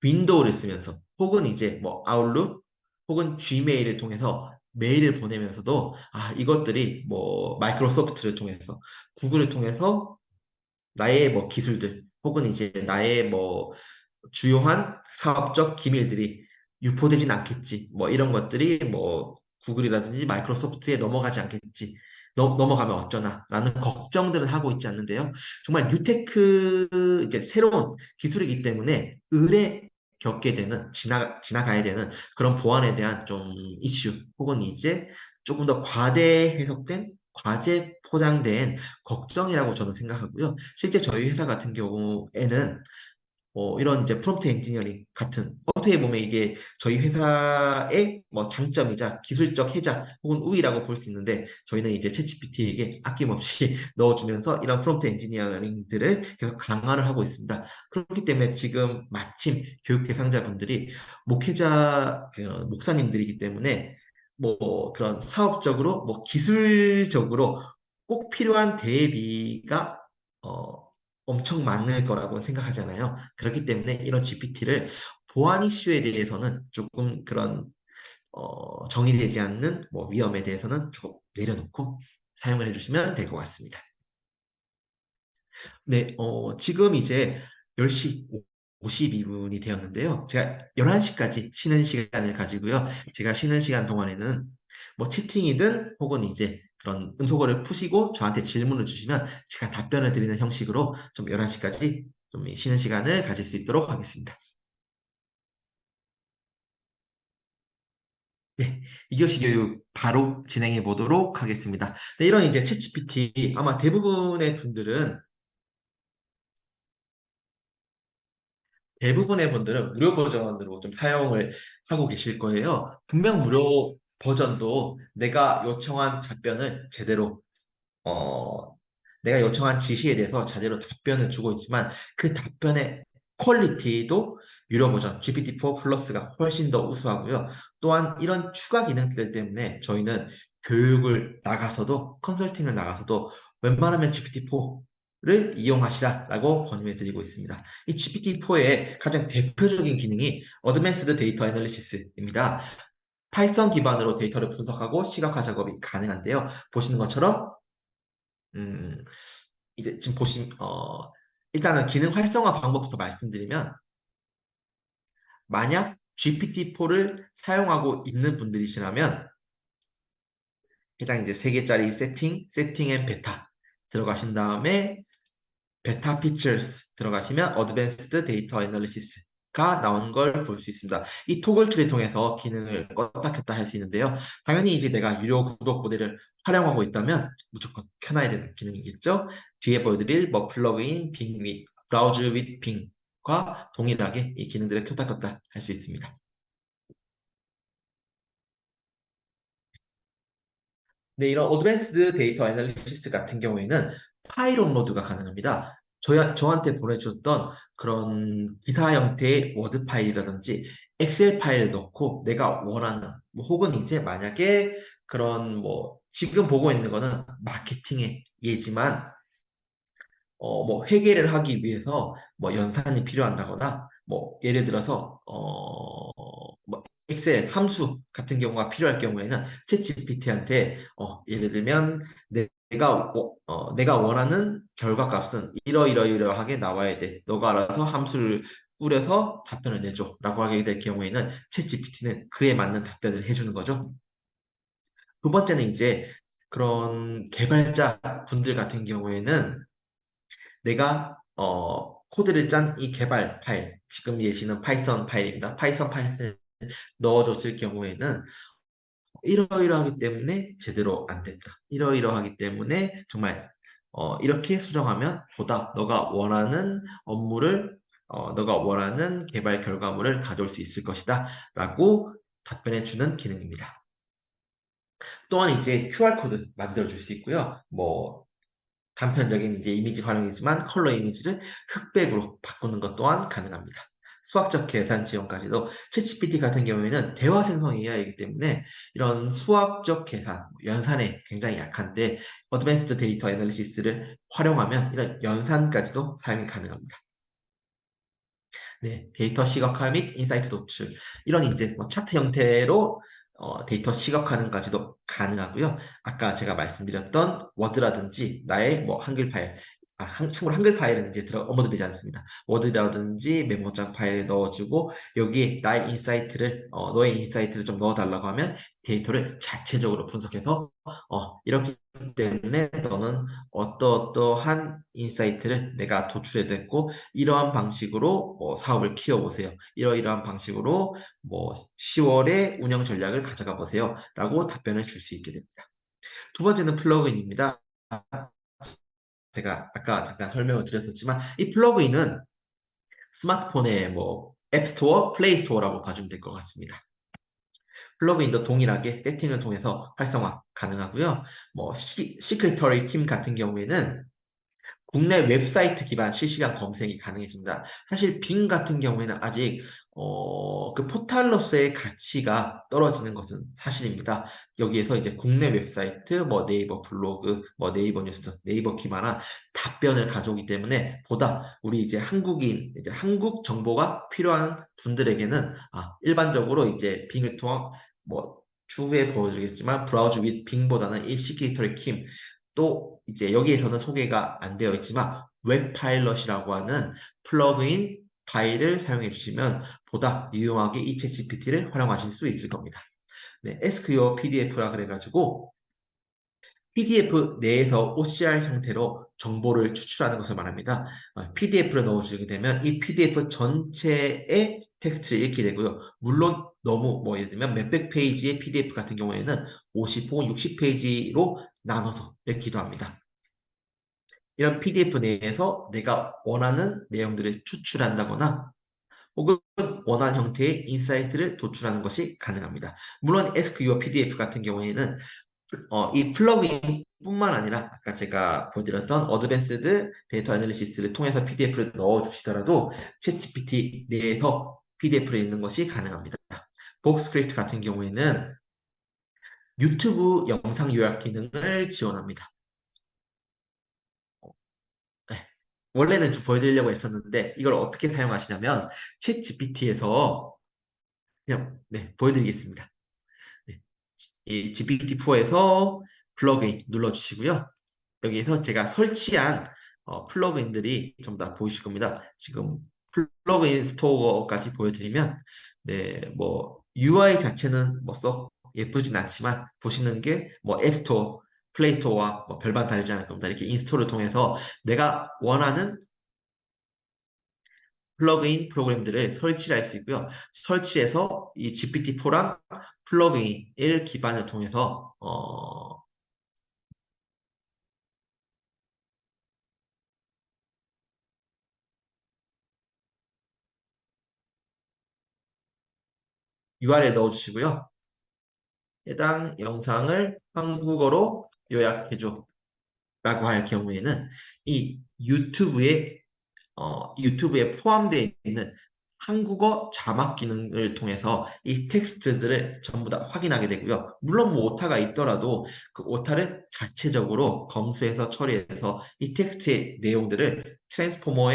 윈도우를 쓰면서 혹은 이제 뭐 아웃룩 혹은 지메일을 통해서 메일을 보내면서도 아, 이것들이 뭐 마이크로소프트를 통해서 구글을 통해서 나의 뭐 기술들 혹은 이제 나의 뭐 주요한 사업적 기밀들이 유포되진 않겠지. 뭐 이런 것들이 뭐 구글이라든지 마이크로소프트에 넘어가지 않겠지. 넘어가면 어쩌나 라는 걱정들은 하고 있지 않는데요. 정말 뉴테크 이제 새로운 기술이기 때문에 을에 겪게 되는 지나가야 되는 그런 보안에 대한 좀 이슈 혹은 이제 조금 더 과대 해석된 과제 포장된 걱정이라고 저는 생각하고요. 실제 저희 회사 같은 경우에는 이런 이제 프롬프트 엔지니어링 같은 어떻게 보면 이게 저희 회사의 뭐 장점이자 기술적 혜자 혹은 우위라고 볼 수 있는데 저희는 이제 챗GPT에게 아낌없이 넣어주면서 이런 프롬프트 엔지니어링들을 계속 강화를 하고 있습니다. 그렇기 때문에 지금 마침 교육 대상자분들이 목사님들이기 때문에 뭐 그런 사업적으로 뭐 기술적으로 꼭 필요한 대비가 어, 엄청 많을 거라고 생각하잖아요. 그렇기 때문에 이런 GPT를 보안 이슈에 대해서는 조금 그런 정의되지 않는 뭐 위험에 대해서는 조금 내려놓고 사용을 해주시면 될 것 같습니다. 네, 지금 이제 10시 52분이 되었는데요. 제가 11시까지 쉬는 시간을 가지고요. 제가 쉬는 시간 동안에는 뭐 채팅이든 혹은 이제 그런 음소거를 푸시고 저한테 질문을 주시면 제가 답변을 드리는 형식으로 좀 11시까지 좀 쉬는 시간을 가질 수 있도록 하겠습니다. 네, 이교시 교육 바로 진행해 보도록 하겠습니다. 네, 이런 이제 챗GPT 아마 대부분의 분들은 무료 버전으로 좀 사용을 하고 계실 거예요. 분명 무료 버전도 내가 요청한 답변을 제대로 어, 내가 요청한 지시에 대해서 제대로 답변을 주고 있지만 그 답변의 퀄리티도 유료 버전 GPT-4 플러스가 훨씬 더 우수하고요. 또한 이런 추가 기능들 때문에 저희는 교육을 나가서도 컨설팅을 나가서도 웬만하면 GPT-4를 이용하시라라고 권유해 드리고 있습니다. 이 GPT-4의 가장 대표적인 기능이 어드밴스드 데이터 애널리시스입니다. 파이썬 기반으로 데이터를 분석하고 시각화 작업이 가능한데요. 보시는 것처럼 음, 이제 지금 일단은 기능 활성화 방법부터 말씀드리면, 만약 GPT-4를 사용하고 있는 분들이시라면, 일단 이제 3개짜리 세팅 앤 베타 들어가신 다음에 베타 피처스 들어가시면 어드밴스드 데이터 애널리시스가 나온 걸 볼 수 있습니다. 이 토글 툴을 통해서 기능을 껐다 켰다 할 수 있는데요. 당연히 이제 내가 유료 구독 모델을 활용하고 있다면 무조건 켜놔야 되는 기능이겠죠. 뒤에 보여드릴 뭐 플러그인, 빙 윗, 브라우즈 윗 빙과 동일하게 이 기능들을 켰다 켰다 할 수 있습니다. 네, 이런 어드밴스드 데이터 애널리시스 같은 경우에는 파일 업로드가 가능합니다. 저한테 보내주셨던 그런 기타 형태의 워드 파일이라든지 엑셀 파일을 넣고 내가 원하는, 뭐 혹은 이제 만약에 그런 뭐 지금 보고 있는 거는 마케팅의 예지만 뭐 회계를 하기 위해서 뭐 연산이 필요한다거나 뭐 예를 들어서 뭐 엑셀 함수 같은 경우가 필요할 경우에는 챗GPT한테 예를 들면 내가 원하는 결과값은 이러이러이러하게 나와야 돼. 너가 알아서 함수를 꾸려서 답변을 내줘라고 하게 될 경우에는 챗GPT는 그에 맞는 답변을 해주는 거죠. 두 번째는 이제 그런 개발자 분들 같은 경우에는 내가 코드를 짠 이 개발 파일, 지금 예시는 파이썬 파일입니다. 파이썬 파일을 넣어줬을 경우에는 이러이러하기 때문에 제대로 안 됐다. 이러이러하기 때문에 정말 이렇게 수정하면 보다 너가 원하는 업무를 너가 원하는 개발 결과물을 가져올 수 있을 것이다. 라고 답변해 주는 기능입니다. 또한 이제 QR코드 만들어 줄 수 있고요. 뭐 단편적인 이제 이미지 활용이지만 컬러 이미지를 흑백으로 바꾸는 것 또한 가능합니다. 수학적 계산 지원까지도 챗GPT 같은 경우에는 대화 생성 AI이기 때문에 이런 수학적 계산, 연산에 굉장히 약한데 어드밴스드 데이터 애널리시스를 활용하면 이런 연산까지도 사용이 가능합니다. 네, 데이터 시각화 및 인사이트 도출 이런 이제 뭐 차트 형태로 데이터 시각화는까지도 가능하고요. 아까 제가 말씀드렸던 워드라든지 나의 뭐 한글 파일, 참고로 한글 파일은 이제 업로드 되지 않습니다. 워드라든지 메모장 파일에 넣어주고 여기에 너의 인사이트를 좀 넣어달라고 하면 데이터를 자체적으로 분석해서 이렇기 때문에 너는 어떠어떠한 인사이트를 내가 도출해냈고 이러한 방식으로 사업을 키워보세요. 이러이러한 방식으로 뭐 10월에 운영 전략을 가져가 보세요. 라고 답변을 줄 수 있게 됩니다. 두 번째는 플러그인입니다. 제가 아까 잠깐 설명을 드렸었지만 이 플러그인은 스마트폰의 뭐 앱스토어, 플레이스토어라고 봐주면 될 것 같습니다. 플러그인도 동일하게 세팅을 통해서 활성화 가능하고요. 뭐 시크리터리 팀 같은 경우에는 국내 웹사이트 기반 실시간 검색이 가능해집니다. 사실 빙 같은 경우에는 아직 그 포탈로서의 가치가 떨어지는 것은 사실입니다. 여기에서 이제 국내 웹사이트, 뭐 네이버 블로그, 뭐 네이버 뉴스, 네이버 기반한 답변을 가져오기 때문에 보다 우리 이제 한국인, 이제 한국 정보가 필요한 분들에게는 일반적으로 이제 빙을 통한 뭐 추후에 보여드리겠지만 브라우저 윗 빙보다는 이 시크릿터리 킴 또 이제 여기에서는 소개가 안 되어 있지만 웹파일럿이라고 하는 플러그인 파일을 사용해 주시면 보다 유용하게 이 챗GPT를 활용하실 수 있을 겁니다. 네, Ask Your PDF라 그래가지고 PDF 내에서 OCR 형태로 정보를 추출하는 것을 말합니다. PDF를 넣어주게 되면 이 PDF 전체의 텍스트를 읽게 되고요. 물론 너무 뭐 예를 들면 몇백 페이지의 PDF 같은 경우에는 50 혹은 60페이지로 나눠서 읽기도 합니다. 이런 PDF 내에서 내가 원하는 내용들을 추출한다거나 혹은 원하는 형태의 인사이트를 도출하는 것이 가능합니다. 물론 SQL PDF 같은 경우에는 이 플러그인뿐만 아니라 아까 제가 보여드렸던 어드밴스드 데이터 애널리시스를 통해서 PDF를 넣어주시더라도 챗GPT 내에서 PDF를 읽는 것이 가능합니다. 복스크립트 같은 경우에는 유튜브 영상 요약 기능을 지원합니다. 네. 원래는 좀 보여드리려고 했었는데 이걸 어떻게 사용하시냐면 챗 GPT에서 그냥 네, 보여드리겠습니다. 네. 이 GPT-4에서 플러그인 눌러주시고요. 여기에서 제가 설치한 플러그인들이 전부 다 보이실 겁니다. 지금 플러그인 스토어까지 보여드리면 네, 뭐 UI 자체는 뭐 썩 예쁘진 않지만 보시는 게 뭐 앱스토어, 플레이스토어와 뭐 별반 다르지 않을 겁니다. 이렇게 인스톨을 통해서 내가 원하는 플러그인 프로그램들을 설치를 할 수 있고요. 설치해서 이 GPT-4랑 플러그인을 기반을 통해서 URL 넣어주시고요. 해당 영상을 한국어로 요약해줘 라고 할 경우에는 이 유튜브에 포함되어 있는 한국어 자막 기능을 통해서 이 텍스트들을 전부 다 확인하게 되고요. 물론 뭐 오타가 있더라도 그 오타를 자체적으로 검수해서 처리해서 이 텍스트의 내용들을 트랜스포머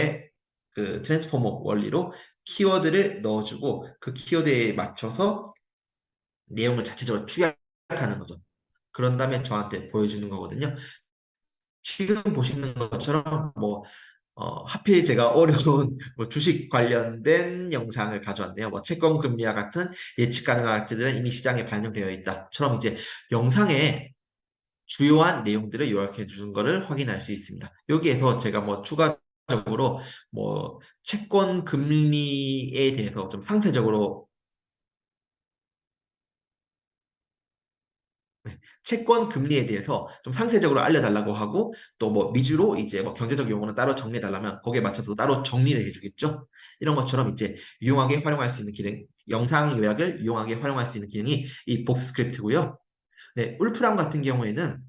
원리로 키워드를 넣어주고 그 키워드에 맞춰서 내용을 자체적으로 추약하는 거죠. 그런 다음에 저한테 보여주는 거거든요. 지금 보시는 것처럼 뭐 하필 제가 어려운 뭐 주식 관련된 영상을 가져왔네요. 뭐 채권 금리와 같은 예측 가능한 악재들은 이미 시장에 반영되어 있다처럼 이제 영상에 주요한 내용들을 요약해 주는 것을 확인할 수 있습니다. 여기에서 제가 뭐 추가적으로 뭐 채권 금리에 대해서 좀 상세적으로 네, 채권 금리에 대해서 좀 상세적으로 알려달라고 하고 또 뭐 미주로 이제 뭐 경제적 용어는 따로 정리해달라면 거기에 맞춰서 따로 정리를 해주겠죠. 이런 것처럼 이제 유용하게 활용할 수 있는 기능, 영상 요약을 유용하게 활용할 수 있는 기능이 이 복스 스크립트고요. 네, 울프람 같은 경우에는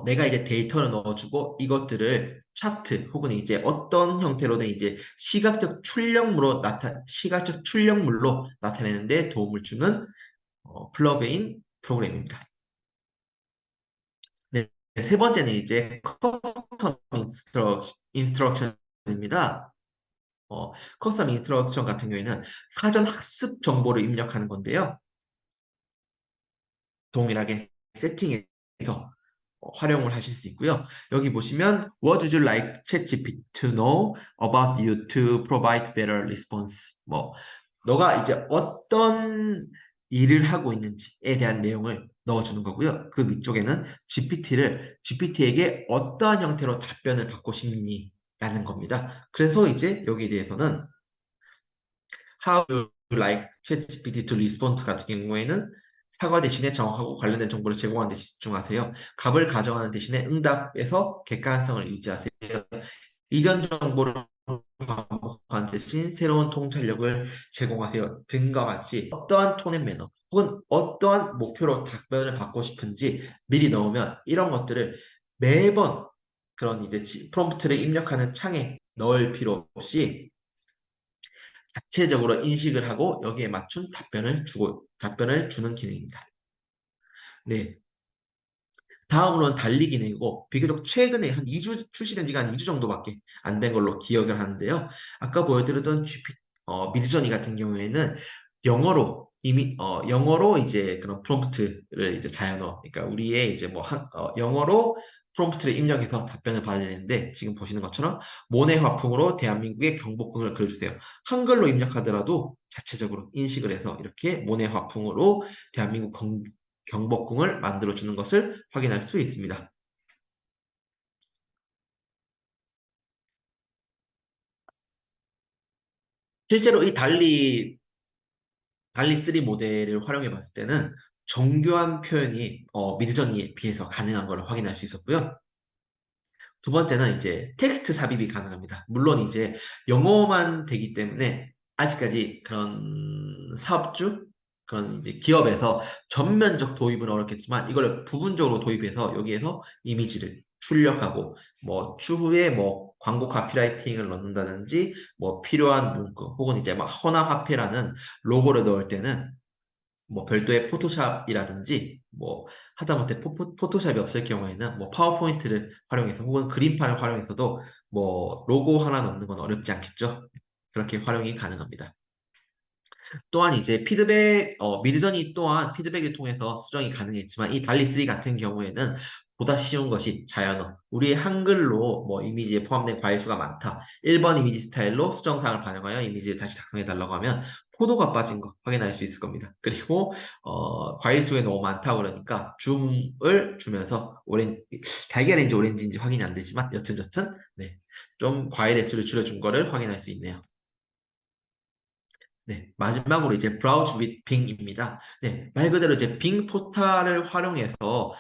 내가 이제 데이터를 넣어주고 이것들을 차트 혹은 이제 어떤 형태로든 이제 시각적 출력물로 나타내는데 도움을 주는 플러그인 프로그램입니다. 네, 세 번째는 이제 커스텀 인스트럭션입니다. 커스텀 인스트럭션 같은 경우에는 사전 학습 정보를 입력하는 건데요. 동일하게 세팅해서 활용을 하실 수 있고요. 여기 보시면 What would you like ChatGPT to know about you to provide better response? 뭐 너가 이제 어떤 일을 하고 있는지에 대한 내용을 넣어주는 거고요. 그 밑쪽에는 GPT에게 어떠한 형태로 답변을 받고 싶니? 라는 겁니다. 그래서 이제 여기에 대해서는 How do you like ChatGPT to respond 같은 경우에는 사과 대신에 정확하고 관련된 정보를 제공하는 데 집중하세요. 답을 가정하는 대신에 응답에서 객관성을 유지하세요. 이전 정보를 반복하는 대신 새로운 통찰력을 제공하세요. 등과 같이 어떠한 톤 앤 매너 혹은 어떠한 목표로 답변을 받고 싶은지 미리 넣으면 이런 것들을 매번 그런 이제 프롬프트를 입력하는 창에 넣을 필요 없이 자체적으로 인식을 하고 여기에 맞춘 답변을 주는 기능입니다. 네. 다음으로는 달리 기능이고 비교적 최근에 한 2주 출시된 지가 한 2주 정도밖에 안 된 걸로 기억을 하는데요. 아까 보여드렸던 미드저니 같은 경우에는 영어로 이제 그런 프롬프트를 이제 자연어 그러니까 우리의 이제 영어로 프롬프트를 입력해서 답변을 받아야 되는데 지금 보시는 것처럼 모네 화풍으로 대한민국의 경복궁을 그려주세요. 한글로 입력하더라도 자체적으로 인식을 해서 이렇게 모네 화풍으로 대한민국 경복궁을 만들어주는 것을 확인할 수 있습니다. 실제로 이 달리 3 모델을 활용해 봤을 때는 정교한 표현이 미드저니에 비해서 가능한 걸 확인할 수 있었고요. 두 번째는 이제 텍스트 삽입이 가능합니다. 물론 이제 영어만 되기 때문에 아직까지 그런 사업주, 그런 이제 기업에서 전면적 도입은 어렵겠지만 이걸 부분적으로 도입해서 여기에서 이미지를 출력하고 뭐 추후에 뭐 광고 카피라이팅을 넣는다든지 뭐 필요한 문구 혹은 이제 막 헌화화폐라는 로고를 넣을 때는 뭐 별도의 포토샵이라든지 뭐 하다못해 포토샵이 없을 경우에는 뭐 파워포인트를 활용해서 혹은 그림판을 활용해서도 뭐 로고 하나 넣는 건 어렵지 않겠죠. 그렇게 활용이 가능합니다. 또한 이제 미드저니 또한 피드백을 통해서 수정이 가능했지만 이 달리3 같은 경우에는 보다 쉬운 것이 자연어. 우리의 한글로 뭐 이미지에 포함된 과일수가 많다. 1번 이미지 스타일로 수정사항을 반영하여 이미지를 다시 작성해 달라고 하면 포도가 빠진 거 확인할 수 있을 겁니다. 그리고 과일수에 너무 많다 그러니까 줌을 주면서 달걀인지 오렌지인지 확인이 안 되지만 여튼 네. 좀 과일의 수를 줄여준 거를 확인할 수 있네요. 네, 마지막으로 이제 브라우즈 with 빙입니다. 네, 말 그대로 이제 빙 포탈을 활용해서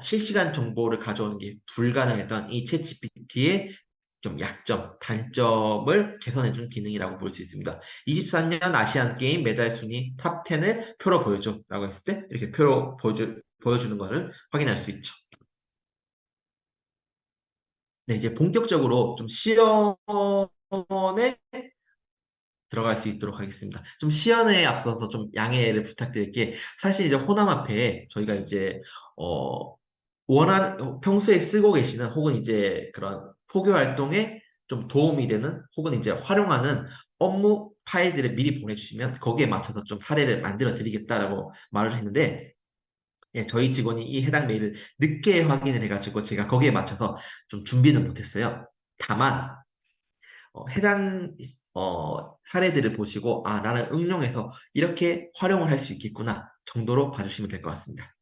실시간 정보를 가져오는 게 불가능했던 이 챗GPT의 좀 약점, 단점을 개선해준 기능이라고 볼 수 있습니다. 24년 아시안 게임 메달 순위 탑 10을 표로 보여줘 라고 했을 때 이렇게 표로 보여주는 것을 확인할 수 있죠. 네, 이제 본격적으로 좀 시연에 들어갈 수 있도록 하겠습니다. 좀 시연에 앞서서 좀 양해를 부탁드릴게. 사실 이제 호남 앞에 저희가 이제 평소에 쓰고 계시는 혹은 이제 그런 포교 활동에 좀 도움이 되는 혹은 이제 활용하는 업무 파일들을 미리 보내주시면 거기에 맞춰서 좀 사례를 만들어 드리겠다라고 말을 했는데 예, 저희 직원이 이 해당 메일을 늦게 확인을 해가지고 제가 거기에 맞춰서 좀 준비는 못했어요. 다만 해당 사례들을 보시고 아 나는 응용해서 이렇게 활용을 할 수 있겠구나 정도로 봐주시면 될 것 같습니다.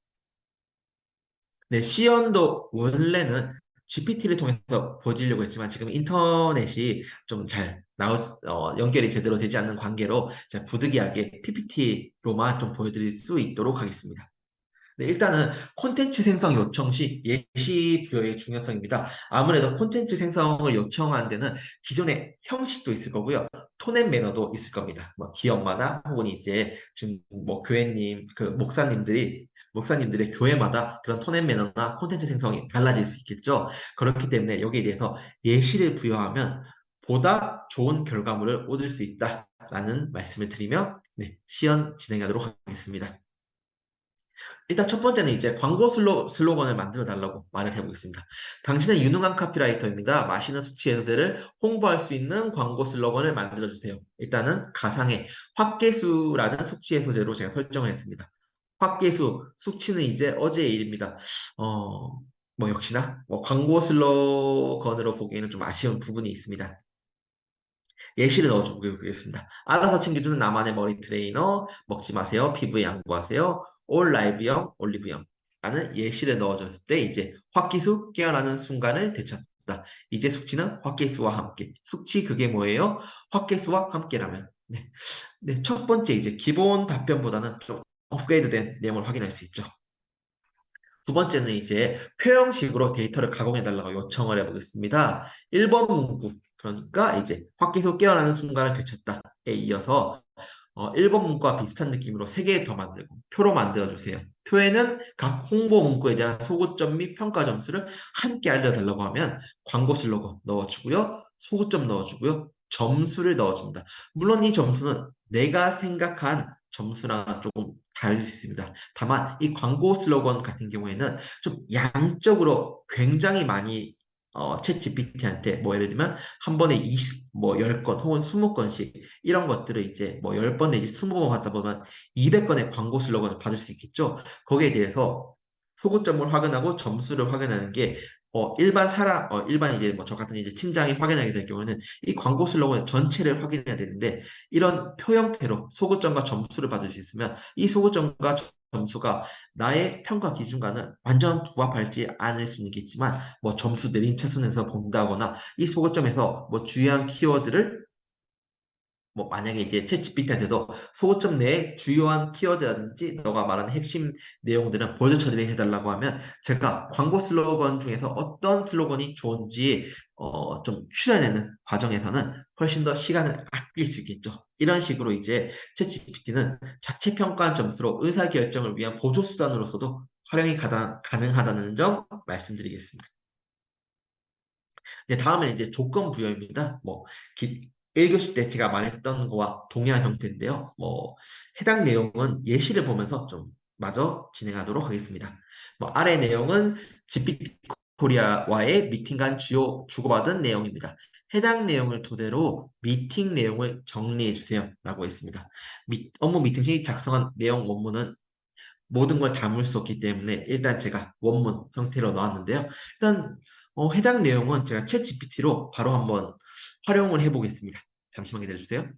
네, 시연도 원래는 GPT를 통해서 보여주려고 했지만 지금 인터넷이 좀 잘 연결이 제대로 되지 않는 관계로 제가 부득이하게 PPT로만 좀 보여드릴 수 있도록 하겠습니다. 네, 일단은 콘텐츠 생성 요청 시 예시 부여의 중요성입니다. 아무래도 콘텐츠 생성을 요청하는 데는 기존의 형식도 있을 거고요. 톤앤 매너도 있을 겁니다. 뭐 기업마다 혹은 이제 지금 뭐 목사님들의 교회마다 그런 톤앤 매너나 콘텐츠 생성이 달라질 수 있겠죠. 그렇기 때문에 여기에 대해서 예시를 부여하면 보다 좋은 결과물을 얻을 수 있다라는 말씀을 드리며 네, 시연 진행하도록 하겠습니다. 일단 첫 번째는 이제 광고 슬로건을 만들어 달라고 말을 해보겠습니다. 당신은 유능한 카피라이터입니다. 마시는 숙취 해소제를 홍보할 수 있는 광고 슬로건을 만들어 주세요. 일단은 가상의 확계수라는 숙취 해소제로 제가 설정을 했습니다. 확계수, 숙취는 이제 어제의 일입니다. 어, 뭐 역시나 뭐 광고 슬로건으로 보기에는 좀 아쉬운 부분이 있습니다. 예시를 넣어보겠습니다. 알아서 챙겨주는 나만의 머리 트레이너, 먹지 마세요. 피부에 양보하세요. 올 라이브형, 올리브영. 라는 예시를 넣어줬을 때 이제 확기수 깨어나는 순간을 되찾다. 이제 숙취는 확기수와 함께. 숙취 그게 뭐예요? 확기수와 함께라면. 네. 네, 첫 번째 이제 기본 답변보다는 좀 업그레이드된 내용을 확인할 수 있죠. 두 번째는 이제 표형식으로 데이터를 가공해달라고 요청을 해보겠습니다. 1번 문구, 그러니까 이제 확기소 깨어나는 순간을 되찾다에 이어서 1번 문구와 비슷한 느낌으로 3개 더 만들고 표로 만들어주세요. 표에는 각 홍보 문구에 대한 소구점 및 평가 점수를 함께 알려달라고 하면 광고 슬로건 넣어주고요. 소구점 넣어주고요. 점수를 넣어줍니다. 물론 이 점수는 내가 생각한 점수랑 조금 다를 수 있습니다. 다만 이 광고 슬로건 같은 경우에는 좀 양적으로 굉장히 많이 챗 GPT한테 뭐 예를 들면 한 번에 20, 뭐 10건 혹은 20건씩 이런 것들을 이제 뭐 10번 내지 20번 하다 보면 200건의 광고 슬로건을 받을 수 있겠죠. 거기에 대해서 소구점을 확인하고 점수를 확인하는 게 일반 이제 뭐 저 같은 이제 팀장이 확인하게 될 경우에는 이 광고 슬로건 전체를 확인해야 되는데 이런 표 형태로 소구점과 점수를 받을 수 있으면 이 소구점과 점수가 나의 평가 기준과는 완전 부합할지 않을 수는 있겠지만 뭐 점수 내림차순에서 본다거나 이 소구점에서 뭐 주요한 키워드를 뭐 만약에 이제 챗GPT한테도 소고점 내에 주요한 키워드라든지 너가 말하는 핵심 내용들은 보조 처리를 해달라고 하면 제가 광고 슬로건 중에서 어떤 슬로건이 좋은지 좀 추려내는 과정에서는 훨씬 더 시간을 아낄 수 있겠죠. 이런 식으로 이제 챗GPT는 자체 평가한 점수로 의사결정을 위한 보조 수단으로서도 활용이 가능하다는 점 말씀드리겠습니다. 네, 다음에 이제 조건 부여입니다. 뭐, 1교시 때 제가 말했던 거와 동일한 형태인데요. 뭐, 해당 내용은 예시를 보면서 좀 마저 진행하도록 하겠습니다. 뭐, 아래 내용은 GPT 코리아와의 미팅 간 주요 주고받은 내용입니다. 해당 내용을 토대로 미팅 내용을 정리해 주세요. 라고 했습니다. 업무 미팅 시 작성한 내용 원문은 모든 걸 담을 수 없기 때문에 일단 제가 원문 형태로 넣었는데요. 일단 해당 내용은 제가 챗 GPT로 바로 한번 활용을 해보겠습니다. 잠시만 기다려주세요.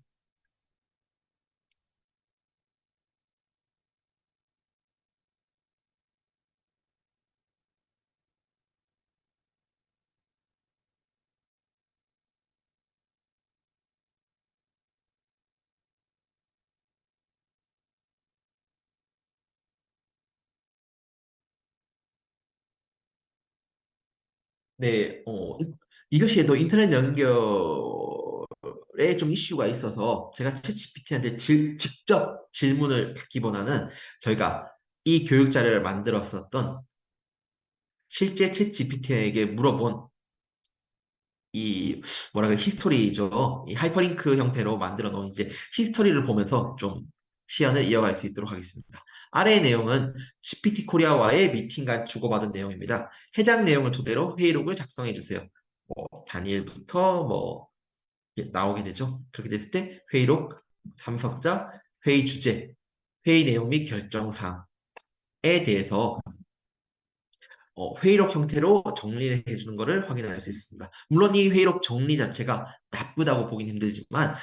네, 이것이 또 인터넷 연결에 좀 이슈가 있어서 제가 챗 GPT한테 직접 질문을 받기보다는 저희가 이 교육 자료를 만들었었던 실제 챗 GPT에게 물어본 이 뭐라 그래 히스토리죠. 이 하이퍼링크 형태로 만들어 놓은 이제 히스토리를 보면서 좀 시연을 이어갈 수 있도록 하겠습니다. 아래의 내용은 GPT 코리아와의 미팅 간 주고받은 내용입니다. 해당 내용을 토대로 회의록을 작성해 주세요. 뭐 단일부터 뭐 이렇게 나오게 되죠. 그렇게 됐을 때 회의록, 참석자, 회의 주제, 회의 내용 및 결정사항에 대해서 회의록 형태로 정리를 해주는 것을 확인할 수 있습니다. 물론 이 회의록 정리 자체가 나쁘다고 보긴 힘들지만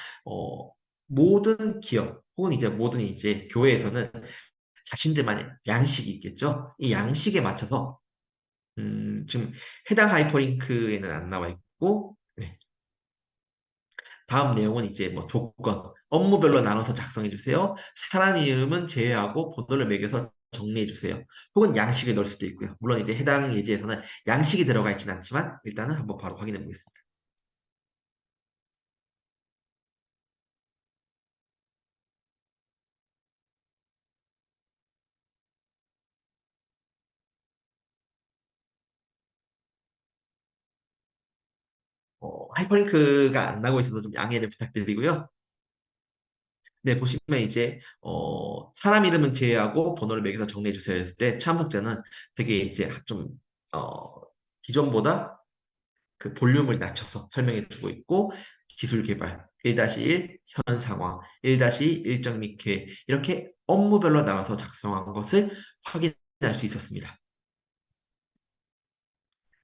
모든 기업 혹은 이제 모든 이제 교회에서는 자신들만의 양식이 있겠죠. 이 양식에 맞춰서 지금 해당 하이퍼링크에는 안 나와 있고 네, 다음 내용은 이제 뭐 조건, 업무별로 나눠서 작성해 주세요. 사람 이름은 제외하고 번호를 매겨서 정리해 주세요. 혹은 양식을 넣을 수도 있고요. 물론 이제 해당 예제에서는 양식이 들어가 있진 않지만 일단은 한번 바로 확인해 보겠습니다. 하이퍼링크가 안 나고 있어서 좀 양해를 부탁드리고요. 네, 보시면 이제 사람 이름은 제외하고 번호를 매겨서 정리해 주세요 했을 때 참석자는 되게 이제 좀 기존보다 그 볼륨을 낮춰서 설명해 주고 있고 기술 개발 1-1 현 상황, 1-2 일정 및 계획 이렇게 업무별로 나눠서 작성한 것을 확인할 수 있었습니다.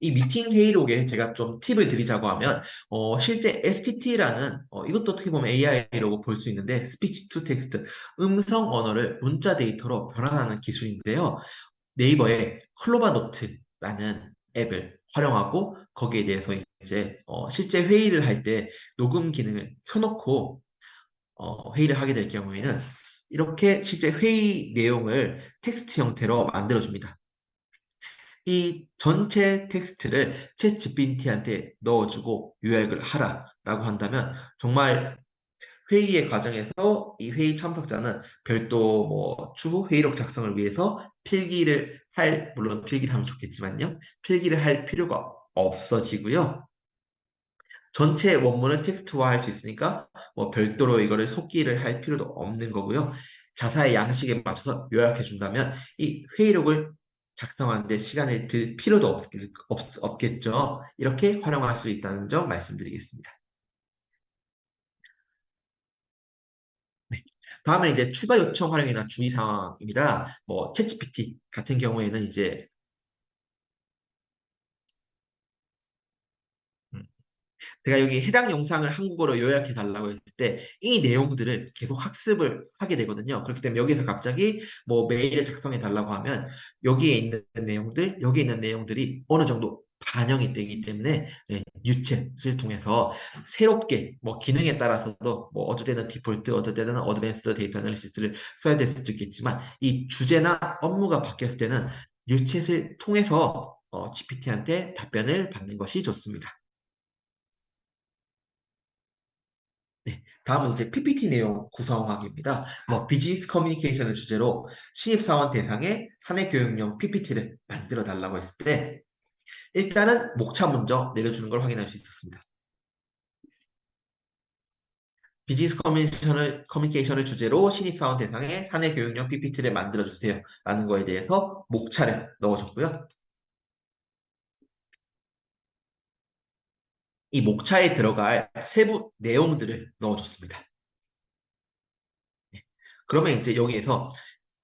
이 미팅 회의록에 제가 좀 팁을 드리자고 하면 실제 STT라는 이것도 어떻게 보면 AI라고 볼 수 있는데 스피치 투 텍스트 음성 언어를 문자 데이터로 변환하는 기술인데요. 네이버에 클로바 노트라는 앱을 활용하고 거기에 대해서 이제 실제 회의를 할 때 녹음 기능을 켜놓고 회의를 하게 될 경우에는 이렇게 실제 회의 내용을 텍스트 형태로 만들어줍니다. 이 전체 텍스트를 챗 GPT한테 넣어주고 요약을 하라라고 한다면 정말 회의의 과정에서 이 회의 참석자는 별도 뭐 추후 회의록 작성을 위해서 물론 필기를 하면 좋겠지만요. 필기를 할 필요가 없어지고요. 전체 원문을 텍스트화할 수 있으니까 뭐 별도로 이거를 속기를 할 필요도 없는 거고요. 자사의 양식에 맞춰서 요약해 준다면 이 회의록을 작성하는데 시간을 들 필요도 없겠죠. 이렇게 활용할 수 있다는 점 말씀드리겠습니다. 네. 다음은 이제 추가 요청 활용이나 주의 사항입니다. 뭐 챗GPT 같은 경우에는 이제 음, 제가 여기 해당 영상을 한국어로 요약해 달라고 했을 때 이 내용들을 계속 학습을 하게 되거든요. 그렇기 때문에 여기서 갑자기 뭐 메일을 작성해 달라고 하면 여기에 있는 내용들이 어느 정도 반영이 되기 때문에 유챗을 통해서 새롭게 뭐 기능에 따라서도 뭐 어떨 때는 디폴트, 어떨 때는 어드밴스드 데이터 애널리시스를 써야 될 수도 있겠지만 이 주제나 업무가 바뀌었을 때는 유챗을 통해서 GPT한테 답변을 받는 것이 좋습니다. 네, 다음은 이제 PPT 내용 구성하기입니다. 뭐 비즈니스 커뮤니케이션을 주제로 신입사원 대상의 사내 교육용 PPT를 만들어 달라고 했을 때 일단은 목차 먼저 내려주는 걸 확인할 수 있었습니다. 비즈니스 커뮤니케이션을 주제로 신입사원 대상의 사내 교육용 PPT를 만들어 주세요. 라는 거에 대해서 목차를 넣어줬고요. 이 목차에 들어갈 세부 내용들을 넣어줬습니다. 네. 그러면 이제 여기에서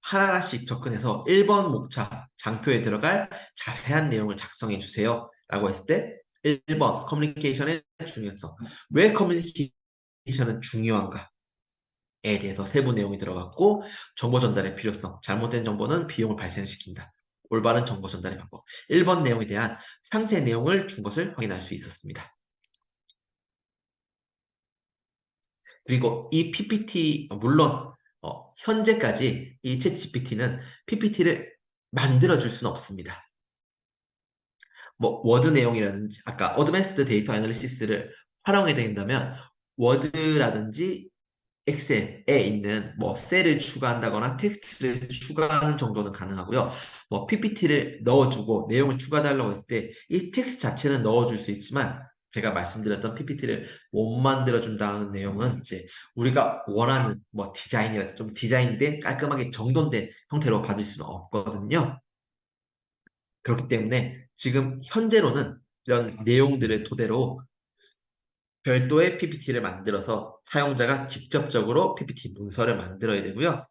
하나하나씩 접근해서 1번 목차 장표에 들어갈 자세한 내용을 작성해 주세요. 라고 했을 때 1번 커뮤니케이션의 중요성. 왜 커뮤니케이션은 중요한가에 대해서 세부 내용이 들어갔고 정보 전달의 필요성. 잘못된 정보는 비용을 발생시킨다. 올바른 정보 전달의 방법. 1번 내용에 대한 상세 내용을 준 것을 확인할 수 있었습니다. 그리고 이 PPT, 물론 현재까지 이 챗 GPT는 PPT를 만들어줄 수는 없습니다. 뭐 워드 내용이라든지 아까 어드밴스드 데이터 애널리시스를 활용하게 된다면 워드라든지 엑셀에 있는 뭐 셀을 추가한다거나 텍스트를 추가하는 정도는 가능하고요. 뭐 PPT를 넣어주고 내용을 추가달라고 했을 때 이 텍스트 자체는 넣어줄 수 있지만 제가 말씀드렸던 PPT를 못 만들어준다는 내용은 이제 우리가 원하는 뭐 디자인이라 좀 디자인된 깔끔하게 정돈된 형태로 받을 수는 없거든요. 그렇기 때문에 지금 현재로는 이런 내용들을 토대로 별도의 PPT를 만들어서 사용자가 직접적으로 PPT 문서를 만들어야 되고요.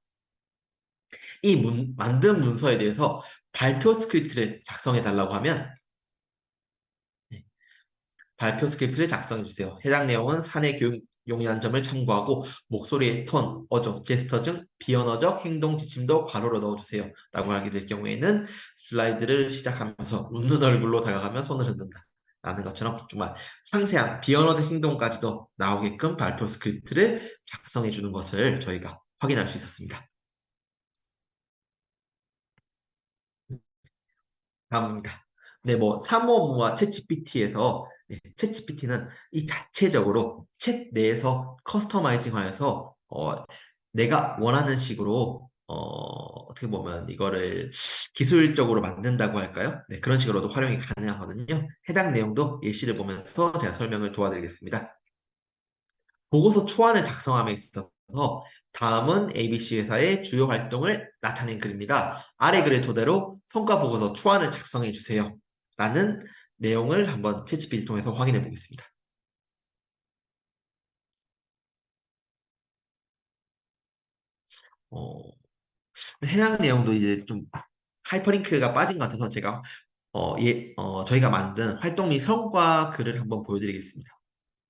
이 만든 문서에 대해서 발표 스크립트를 작성해 달라고 하면 네, 발표 스크립트를 작성해 주세요. 해당 내용은 사내 교육 용이한 점을 참고하고 목소리의 톤, 어조, 제스처 등 비언어적 행동 지침도 괄호로 넣어주세요. 라고 하게 될 경우에는 슬라이드를 시작하면서 웃는 얼굴로 다가가며 손을 흔든다. 라는 것처럼 정말 상세한 비언어적 행동까지도 나오게끔 발표 스크립트를 작성해 주는 것을 저희가 확인할 수 있었습니다. 다음입니다. 네, 뭐 사무 업무와 챗GPT에서 챗GPT는 이 자체적으로 챗 내에서 커스터마이징하여서 내가 원하는 식으로 어떻게 보면 이거를 기술적으로 만든다고 할까요? 네, 그런 식으로도 활용이 가능하거든요. 해당 내용도 예시를 보면서 제가 설명을 도와드리겠습니다. 보고서 초안을 작성함에 있어서 다음은 ABC 회사의 주요 활동을 나타낸 글입니다. 아래 글을 토대로 성과 보고서 초안을 작성해 주세요. 라는 내용을 한번 챗GPT 통해서 확인해 보겠습니다. 어, 해당 내용도 이제 좀 하이퍼링크가 빠진 것 같아서 제가 저희가 만든 활동 및 성과 글을 한번 보여드리겠습니다.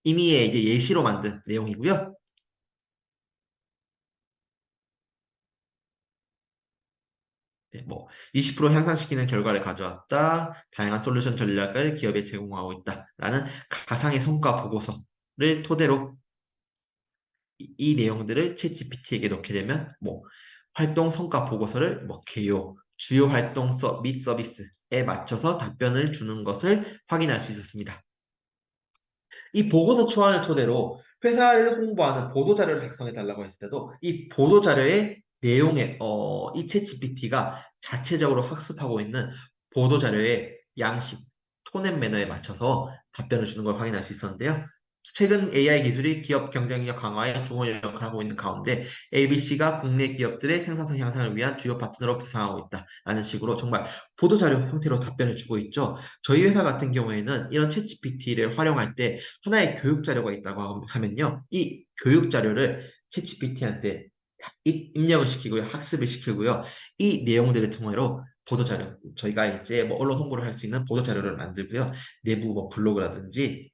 이미의 이제 예시로 만든 내용이고요. 네, 뭐 20% 향상시키는 결과를 가져왔다. 다양한 솔루션 전략을 기업에 제공하고 있다라는 가상의 성과 보고서를 토대로 이 내용들을 챗GPT에게 넣게 되면 뭐 활동 성과 보고서를 뭐 개요, 주요 활동 및 서비스에 맞춰서 답변을 주는 것을 확인할 수 있었습니다. 이 보고서 초안을 토대로 회사를 홍보하는 보도자료를 작성해 달라고 했을 때도 이 보도자료의 내용에 이 챗GPT가 자체적으로 학습하고 있는 보도자료의 양식, 톤 앤 매너에 맞춰서 답변을 주는 걸 확인할 수 있었는데요. 최근 AI 기술이 기업 경쟁력 강화에 중요한 역할을 하고 있는 가운데 ABC가 국내 기업들의 생산성 향상을 위한 주요 파트너로 부상하고 있다라는 식으로 정말 보도자료 형태로 답변을 주고 있죠. 저희 회사 같은 경우에는 이런 챗GPT를 활용할 때 하나의 교육 자료가 있다고 하면요. 이 교육 자료를 챗GPT한테 입력을 시키고요. 학습을 시키고요. 이 내용들을 통해로 보도자료, 저희가 이제 뭐 언론 홍보를 할 수 있는 보도자료를 만들고요. 내부 뭐 블로그라든지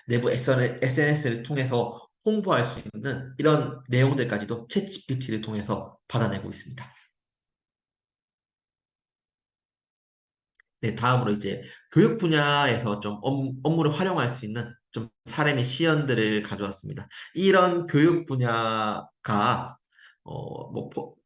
내부 SNS를 통해서 홍보할 수 있는 이런 내용들까지도 챗GPT를 통해서 받아내고 있습니다. 네, 다음으로 이제 교육 분야에서 좀 업무를 활용할 수 있는 좀 사례의 시연들을 가져왔습니다. 이런 교육 분야가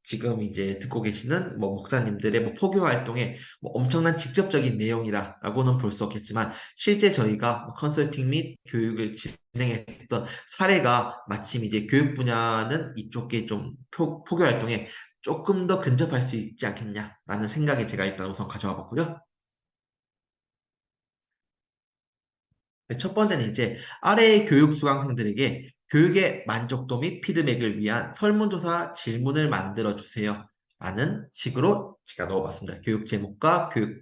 지금 이제 듣고 계시는 뭐 목사님들의 뭐 포교 활동에 뭐 엄청난 직접적인 내용이라고는 볼 수 없겠지만 실제 저희가 뭐 컨설팅 및 교육을 진행했던 사례가 마침 이제 교육 분야는 이쪽에 좀 포교 활동에 조금 더 근접할 수 있지 않겠냐라는 생각에 제가 일단 우선 가져와 봤고요. 네, 첫 번째는 이제 아래 교육 수강생들에게 교육의 만족도 및 피드백을 위한 설문조사 질문을 만들어 주세요. 라는 식으로 제가 넣어봤습니다. 교육 제목과 교육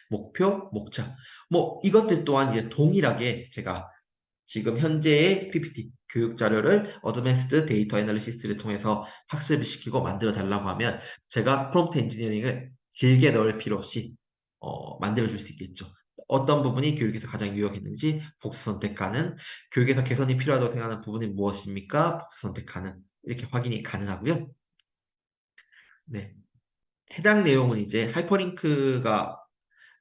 목표, 목차. 뭐 이것들 또한 이제 동일하게 제가 지금 현재의 PPT 교육 자료를 어드밴스드 데이터 애널리시스를 통해서 학습을 시키고 만들어 달라고 하면 제가 프롬프트 엔지니어링을 길게 넣을 필요 없이 만들어 줄 수 있겠죠. 어떤 부분이 교육에서 가장 유용했는지 복수 선택하는, 교육에서 개선이 필요하다고 생각하는 부분이 무엇입니까? 복수 선택하는, 이렇게 확인이 가능하고요. 네. 해당 내용은 이제 하이퍼링크가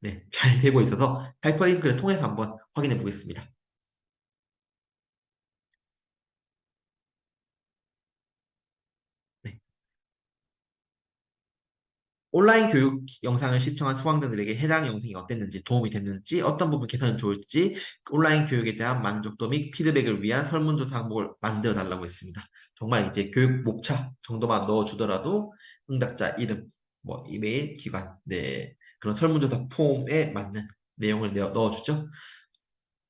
네, 잘 되고 있어서 하이퍼링크를 통해서 한번 확인해 보겠습니다. 네. 온라인 교육 영상을 시청한 수강자들에게 해당 영상이 어땠는지, 도움이 됐는지, 어떤 부분 개선이 좋을지, 온라인 교육에 대한 만족도 및 피드백을 위한 설문조사 항목을 만들어 달라고 했습니다. 정말 이제 교육 목차 정도만 넣어주더라도 응답자 이름, 뭐 이메일, 기관, 네, 그런 설문조사 폼에 맞는 내용을 넣어주죠.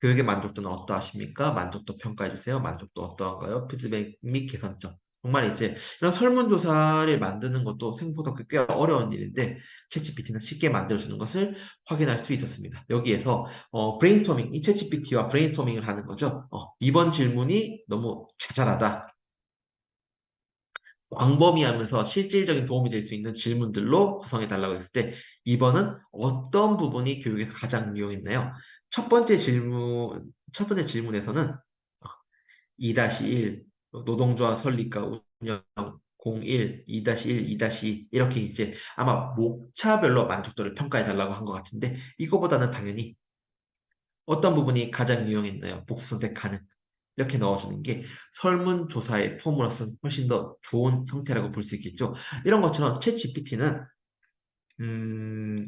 교육의 만족도는 어떠하십니까? 만족도 평가해 주세요. 만족도 어떠한가요? 피드백 및 개선점. 정말 이제 이런 설문조사를 만드는 것도 생각보다 꽤 어려운 일인데 챗GPT는 쉽게 만들어주는 것을 확인할 수 있었습니다. 여기에서 브레인스토밍, 이 챗GPT와 브레인스토밍을 하는 거죠. 이번 질문이 너무 자잘하다. 광범위하면서 실질적인 도움이 될 수 있는 질문들로 구성해 달라고 했을 때 2번은 어떤 부분이 교육에서 가장 유용했나요? 첫 번째 질문에서는 2-1 노동조합 설립과 운영 01, 2-1, 2-2 이렇게 이제 아마 목차별로 만족도를 평가해 달라고 한 것 같은데 이거보다는 당연히 어떤 부분이 가장 유용했나요? 복수 선택 가능. 이렇게 넣어주는 게 설문조사의 폼으로서는 훨씬 더 좋은 형태라고 볼 수 있겠죠. 이런 것처럼 챗 GPT는 음,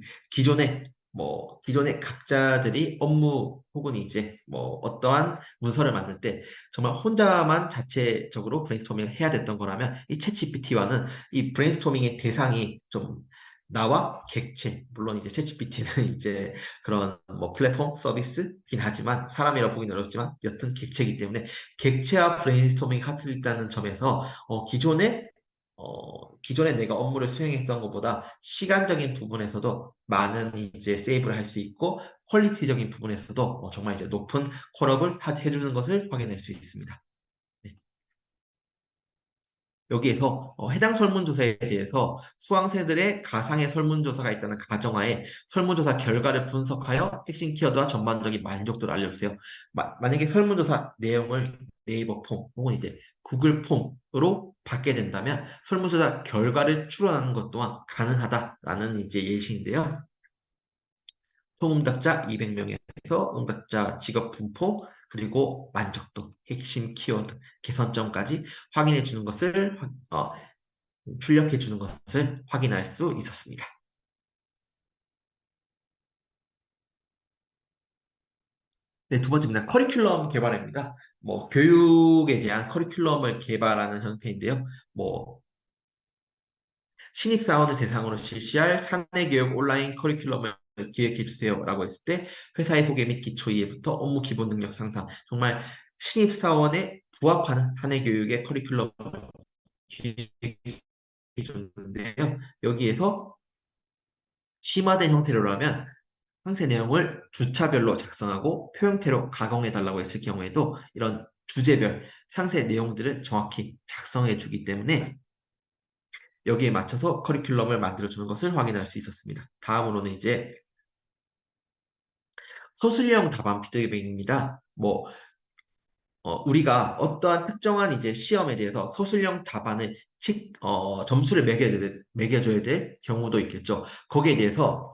기존의 각자들이 업무 혹은 이제 뭐 어떠한 문서를 만들 때 정말 혼자만 자체적으로 브레인스토밍을 해야 됐던 거라면 이 챗GPT와는 이 브레인스토밍의 대상이 좀 나와 객체, 물론 이제 챗GPT는 이제 그런 뭐 플랫폼 서비스긴 하지만 사람이라 보기는 어렵지만 여튼 객체이기 때문에 객체와 브레인스토밍이 할수 있다는 점에서 기존에 내가 업무를 수행했던 것보다 시간적인 부분에서도 많은 이제 세이브를 할 수 있고 퀄리티적인 부분에서도 정말 이제 높은 퀄업을 해주는 것을 확인할 수 있습니다. 네. 여기에서 해당 설문조사에 대해서 수강생들의 가상의 설문조사가 있다는 가정하에 설문조사 결과를 분석하여 핵심 키워드와 전반적인 만족도를 알려주세요. 만약에 설문조사 내용을 네이버 폼 혹은 이제 구글 폼으로 받게 된다면 설문조사 결과를 추론하는 것 또한 가능하다라는 이제 예시인데요. 총 응답자 200명에서 응답자 직업 분포 그리고 만족도, 핵심 키워드, 개선점까지 확인해 주는 것을 출력해 주는 것을 확인할 수 있었습니다. 네, 두 번째입니다. 커리큘럼 개발입니다. 뭐 교육에 대한 커리큘럼을 개발하는 형태인데요. 뭐 신입사원을 대상으로 실시할 사내교육 온라인 커리큘럼을 기획해 주세요라고 했을 때 회사의 소개 및 기초 이해부터 업무 기본 능력 향상 정말 신입사원에 부합하는 사내교육의 커리큘럼을 기획해 줬는데요. 여기에서 심화된 형태로라면 상세 내용을 주차별로 작성하고 표형태로 가공해 달라고 했을 경우에도 이런 주제별 상세 내용들을 정확히 작성해 주기 때문에 여기에 맞춰서 커리큘럼을 만들어 주는 것을 확인할 수 있었습니다. 다음으로는 이제 서술형 답안 피드백입니다. 우리가 어떠한 특정한 이제 시험에 대해서 서술형 답안을 점수를 매겨줘야 될 경우도 있겠죠. 거기에 대해서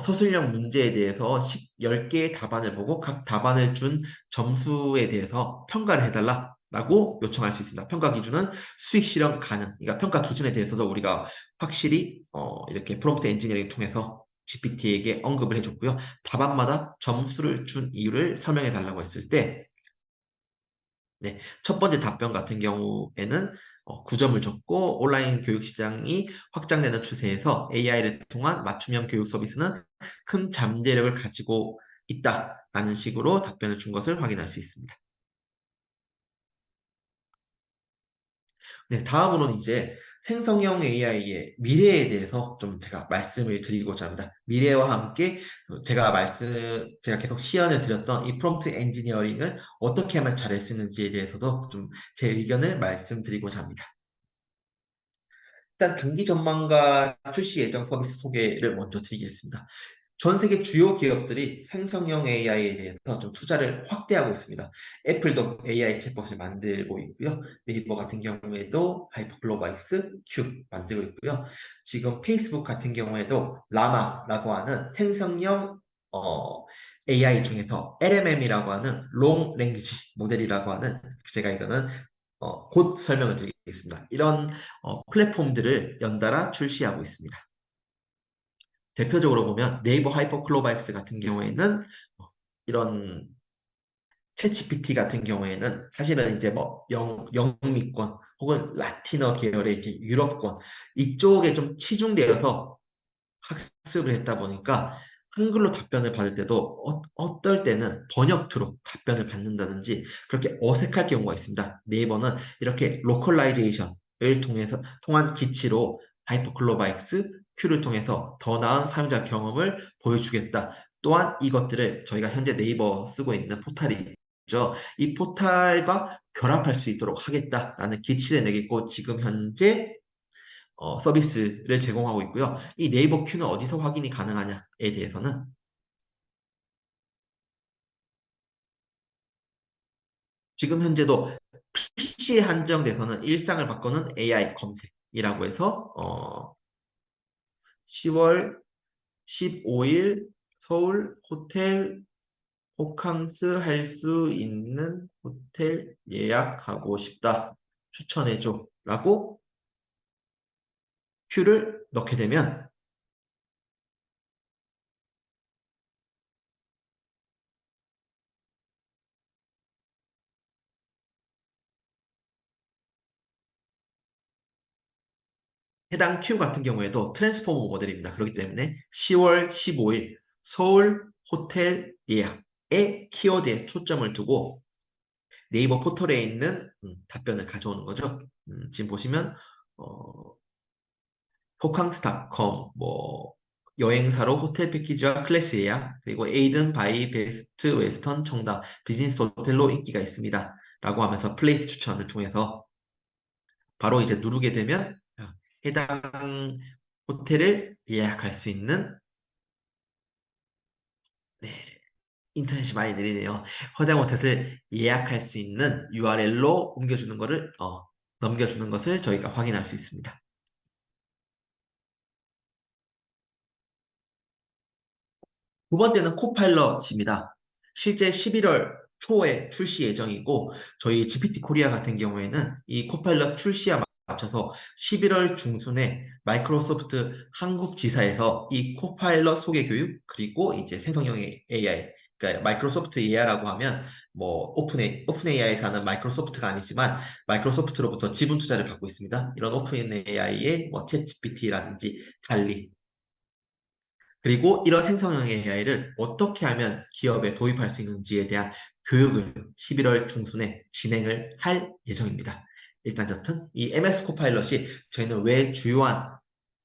서술형 문제에 대해서 10개의 답안을 보고 각 답안을 준 점수에 대해서 평가를 해달라라고 요청할 수 있습니다. 평가 기준은 수익 실현 가능. 그러니까 평가 기준에 대해서도 우리가 확실히 이렇게 프롬프트 엔지니어링 통해서 GPT에게 언급을 해줬고요. 답안마다 점수를 준 이유를 설명해 달라고 했을 때 네, 첫 번째 답변 같은 경우에는 9점을 줬고 온라인 교육 시장이 확장되는 추세에서 AI를 통한 맞춤형 교육 서비스는 큰 잠재력을 가지고 있다라는 식으로 답변을 준 것을 확인할 수 있습니다. 네, 다음으로는 이제 생성형 AI의 미래에 대해서 좀 제가 말씀을 드리고자 합니다. 미래와 함께 제가 계속 시연을 드렸던 이 프롬프트 엔지니어링을 어떻게 하면 잘할 수 있는지에 대해서도 좀 제 의견을 말씀드리고자 합니다. 일단 단기 전망과 출시 예정 서비스 소개를 먼저 드리겠습니다. 전 세계 주요 기업들이 생성형 AI에 대해서 좀 투자를 확대하고 있습니다. 애플도 AI 챗봇을 만들고 있고요. 네이버 같은 경우에도 하이퍼글로바이스 큐 만들고 있고요. 지금 페이스북 같은 경우에도 라마라고 하는 생성형 AI 중에서 LMM이라고 하는 롱 랭귀지 모델이라고 하는 제가 이거는 곧 설명을 드리겠습니다. 이런 플랫폼들을 연달아 출시하고 있습니다. 대표적으로 보면 네이버 하이퍼클로바이스 같은 경우에는 이런 챗GPT 같은 경우에는 사실은 이제 뭐 영미권 혹은 라틴어 계열의 이제 유럽권 이쪽에 좀 치중되어서 학습을 했다 보니까 한글로 답변을 받을 때도 어떨 때는 번역투로 답변을 받는다든지 그렇게 어색할 경우가 있습니다. 네이버는 이렇게 로컬라이제이션을 통한 기치로 하이퍼클로바이스 Q를 통해서 더 나은 사용자 경험을 보여주겠다. 또한 이것들을 저희가 현재 네이버 쓰고 있는 포탈이죠. 이 포탈과 결합할 수 있도록 하겠다라는 기치를 내겠고 지금 현재 서비스를 제공하고 있고요. 이 네이버 큐는 어디서 확인이 가능하냐에 대해서는 지금 현재도 PC에 한정돼서는 일상을 바꾸는 AI 검색이라고 해서 10월 15일 서울 호텔 호캉스 할 수 있는 호텔 예약하고 싶다. 추천해줘. 라고 큐를 넣게 되면 해당 큐 같은 경우에도 트랜스포머 모델입니다. 그렇기 때문에 10월 15일 서울 호텔 예약의 키워드에 초점을 두고 네이버 포털에 있는 답변을 가져오는 거죠. 지금 보시면 어, 호캉스닷컴 여행사로 호텔 패키지와 클래스 예약 그리고 에이든 바이 베스트 웨스턴 청담 비즈니스 호텔로 인기가 있습니다. 라고 하면서 플레이스 추천을 통해서 바로 이제 누르게 되면 해당 호텔을 예약할 수 있는 네, 인터넷이 많이 느리네요. 해당 호텔을 예약할 수 있는 URL로 옮겨주는 거를 넘겨주는 것을 저희가 확인할 수 있습니다. 두 번째는 코파일럿입니다. 실제 11월 초에 출시 예정이고 저희 GPT 코리아 같은 경우에는 이 코파일럿 출시에 맞춰서 11월 중순에 마이크로소프트 한국 지사에서 이 코파일럿 소개 교육 그리고 이제 생성형 AI 그러니까 마이크로소프트 AI라고 하면 뭐 오픈 AI에서 하는 마이크로소프트가 아니지만 마이크로소프트로부터 지분 투자를 받고 있습니다. 이런 오픈 AI의 뭐챗 GPT라든지 달리 그리고 이런 생성형 AI를 어떻게 하면 기업에 도입할 수 있는지에 대한 교육을 11월 중순에 진행을 할 예정입니다. 일단 여튼 이 MS 코파일럿이 저희는 왜 주요한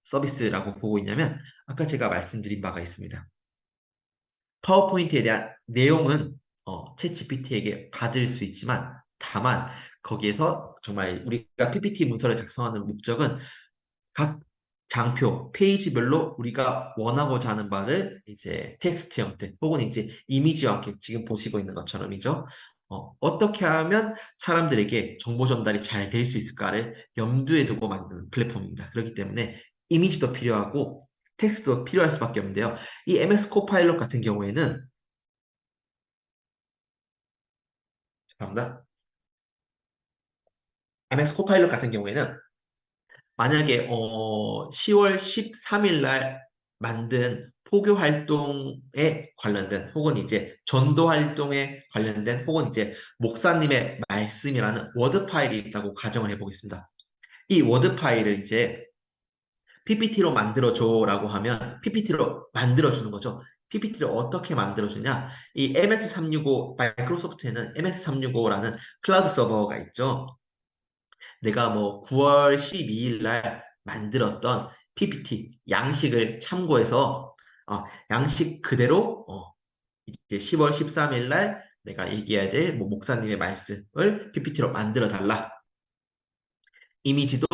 서비스라고 보고 있냐면 아까 제가 말씀드린 바가 있습니다. 파워포인트에 대한 내용은 챗GPT에게 받을 수 있지만 다만 거기에서 정말 우리가 PPT 문서를 작성하는 목적은 각 장표, 페이지별로 우리가 원하고자 하는 바를 이제 텍스트 형태 혹은 이제 이미지와 함께 지금 보시고 있는 것처럼이죠. 어떻게 하면 사람들에게 정보 전달이 잘 될 수 있을까를 염두에 두고 만드는 플랫폼입니다. 그렇기 때문에 이미지도 필요하고 텍스트도 필요할 수밖에 없는데요. 이 MS 코파일럿 같은 경우에는 죄송합니다. MS 코파일럿 같은 경우에는 만약에 10월 13일 날 만든 포교 활동에 관련된 혹은 이제 전도 활동에 관련된 혹은 이제 목사님의 말씀이라는 워드 파일이 있다고 가정을 해보겠습니다. 이 워드 파일을 이제 PPT로 만들어줘라고 하면 PPT로 만들어주는 거죠. PPT를 어떻게 만들어주냐? 이 MS365 마이크로소프트에는 MS365라는 클라우드 서버가 있죠. 내가 뭐 9월 12일 날 만들었던 PPT 양식을 참고해서 양식 그대로 이제 10월 13일 날 내가 얘기해야 될 뭐 목사님의 말씀을 PPT로 만들어 달라. 이미지도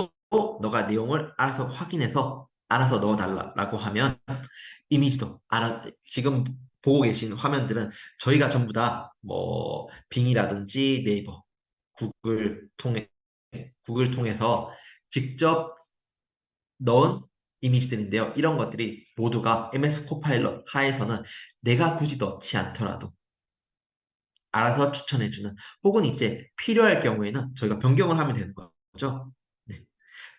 너가 내용을 알아서 확인해서 알아서 넣어달라고 하면 이미지도 지금 보고 계신 화면들은 저희가 전부 다 뭐 빙이라든지 네이버, 구글 통해 구글 통해서 직접 넣은 이미지들인데요. 이런 것들이 모두가 MS 코파일럿 하에서는 내가 굳이 넣지 않더라도 알아서 추천해주는 혹은 이제 필요할 경우에는 저희가 변경을 하면 되는 거죠. 네.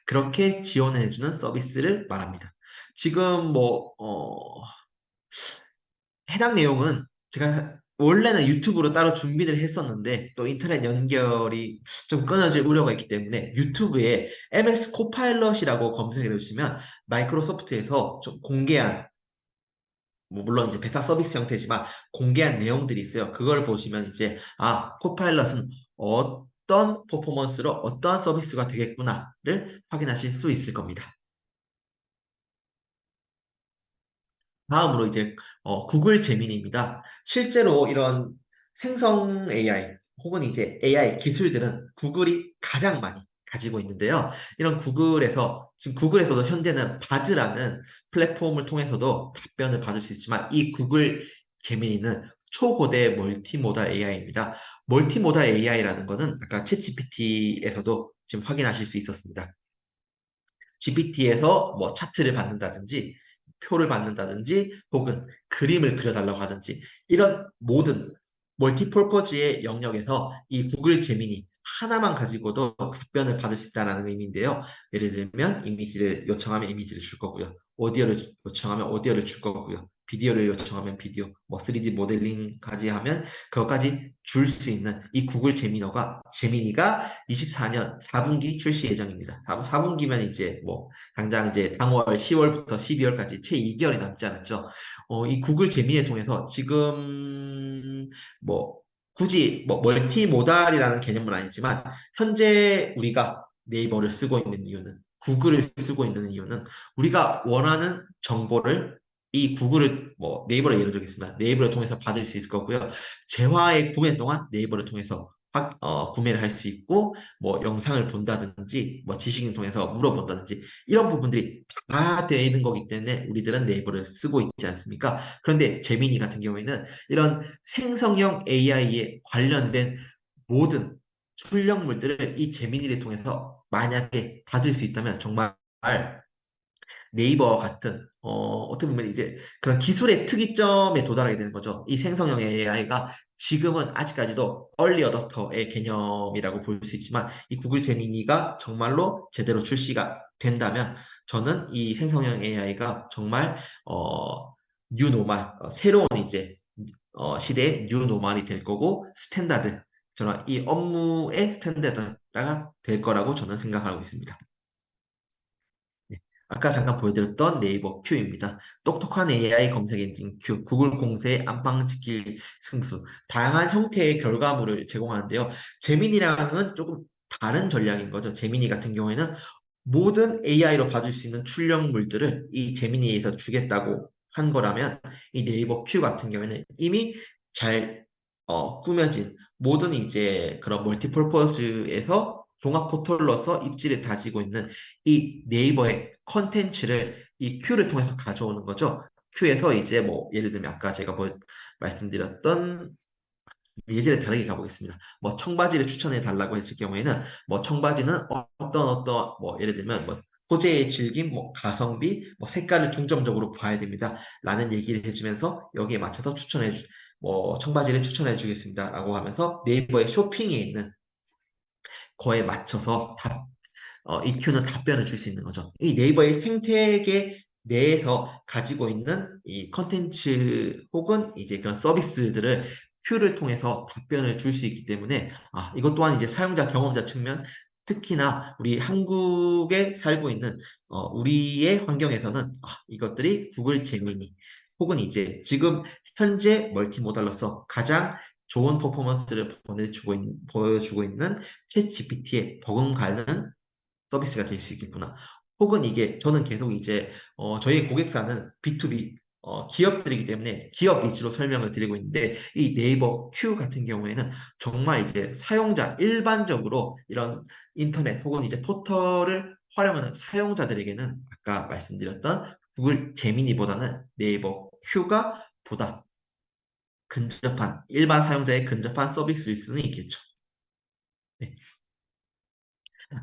그렇게 지원해주는 서비스를 말합니다. 지금 해당 내용은 제가 원래는 유튜브로 따로 준비를 했었는데 또 인터넷 연결이 좀 끊어질 우려가 있기 때문에 유튜브에 MS 코파일럿이라고 검색해 주시면 마이크로소프트에서 좀 공개한 뭐 물론 이제 베타 서비스 형태지만 공개한 내용들이 있어요. 그걸 보시면 이제 코파일럿은 어떤 퍼포먼스로 어떠한 서비스가 되겠구나를 확인하실 수 있을 겁니다. 다음으로 이제 구글 제미니입니다. 실제로 이런 생성 AI 혹은 이제 AI 기술들은 구글이 가장 많이 가지고 있는데요. 이런 구글에서 지금 구글에서도 현재는 바즈라는 플랫폼을 통해서도 답변을 받을 수 있지만 이 구글 제미니는 초고대 멀티모달 AI입니다. 멀티모달 AI라는 것은 아까 챗GPT에서도 지금 확인하실 수 있었습니다. GPT에서 뭐 차트를 받는다든지 표를 받는다든지 혹은 그림을 그려달라고 하든지 이런 모든 멀티퍼포즈의 영역에서 이 구글 제미니 하나만 가지고도 답변을 받을 수 있다는 의미인데요. 예를 들면 이미지를 요청하면 이미지를 줄 거고요. 오디오를 요청하면 오디오를 줄 거고요. 비디오를 요청하면 비디오, 뭐 3D 모델링까지 하면 그것까지 줄 수 있는 이 구글 제미니가 24년 4분기 출시 예정입니다. 4분기면 이제 뭐 당장 이제 당월 10월부터 12월까지 채 2개월이 남지 않았죠. 이 구글 제미니를 통해서 지금 뭐 굳이 뭐 멀티모달이라는 개념은 아니지만 현재 우리가 네이버를 쓰고 있는 이유는 구글을 쓰고 있는 이유는 우리가 원하는 정보를 이 구글을 뭐 네이버를 예를 들겠습니다. 네이버를 통해서 받을 수 있을 거고요. 재화의 구매 동안 네이버를 통해서 구매를 할 수 있고, 뭐 영상을 본다든지, 뭐 지식인 통해서 물어본다든지, 이런 부분들이 다 되어 있는 거기 때문에 우리들은 네이버를 쓰고 있지 않습니까? 그런데 제미니 같은 경우에는 이런 생성형 AI에 관련된 모든 출력물들을 이 제미니를 통해서 만약에 받을 수 있다면 정말 네이버 같은 어떻게 보면 이제 그런 기술의 특이점에 도달하게 되는 거죠. 이 생성형 AI가 지금은 아직까지도 얼리 어댑터의 개념이라고 볼 수 있지만 이 구글 제미니가 정말로 제대로 출시가 된다면 저는 이 생성형 AI가 정말 뉴노말 새로운 이제 시대의 뉴노말이 될 거고 스탠다드 저는 이 업무의 스탠다드가 될 거라고 저는 생각하고 있습니다. 네. 아까 잠깐 보여드렸던 네이버 큐입니다. 똑똑한 AI 검색 엔진 큐, 구글 공세의 안방지킬 승수, 다양한 형태의 결과물을 제공하는데요. 제민이랑은 조금 다른 전략인 거죠. 제미니 같은 경우에는 모든 AI로 봐줄 수 있는 출력물들을 이 제미니에서 주겠다고 한 거라면 이 네이버 큐 같은 경우에는 이미 잘 꾸며진 모든 이제 그런 멀티퍼포스에서 종합 포털로서 입지를 다지고 있는 이 네이버의 컨텐츠를 이 큐를 통해서 가져오는 거죠. 큐에서 이제 뭐 예를 들면 아까 제가 말씀드렸던 예제를 다르게 가보겠습니다. 뭐 청바지를 추천해 달라고 했을 경우에는 뭐 청바지는 어떤 뭐 예를 들면 뭐 소재의 질긴, 뭐 가성비, 뭐 색깔을 중점적으로 봐야 됩니다. 라는 얘기를 해주면서 여기에 맞춰서 뭐 청바지를 추천해 주겠습니다. 라고 하면서 네이버의 쇼핑에 있는 거에 맞춰서 EQ는 답변을 줄 수 있는 거죠. 이 네이버의 생태계 내에서 가지고 있는 이 컨텐츠 혹은 이제 그런 서비스들을 큐를 통해서 답변을 줄 수 있기 때문에 이것 또한 이제 사용자 경험자 측면 특히나 우리 한국에 살고 있는 우리의 환경에서는 이것들이 구글 제미니 혹은 이제 지금 현재 멀티모달로서 가장 좋은 퍼포먼스를 보여주고 있는 챗 GPT에 버금가는 서비스가 될 수 있겠구나. 혹은 이게 저는 계속 이제 저희 고객사는 B2B 기업들이기 때문에 기업 위주로 설명을 드리고 있는데 이 네이버 큐 같은 경우에는 정말 이제 사용자 일반적으로 이런 인터넷 혹은 이제 포털을 활용하는 사용자들에게는 아까 말씀드렸던 구글 제미니보다는 네이버 큐가 보다 근접한 일반 사용자의 근접한 서비스일 수는 있겠죠. 네.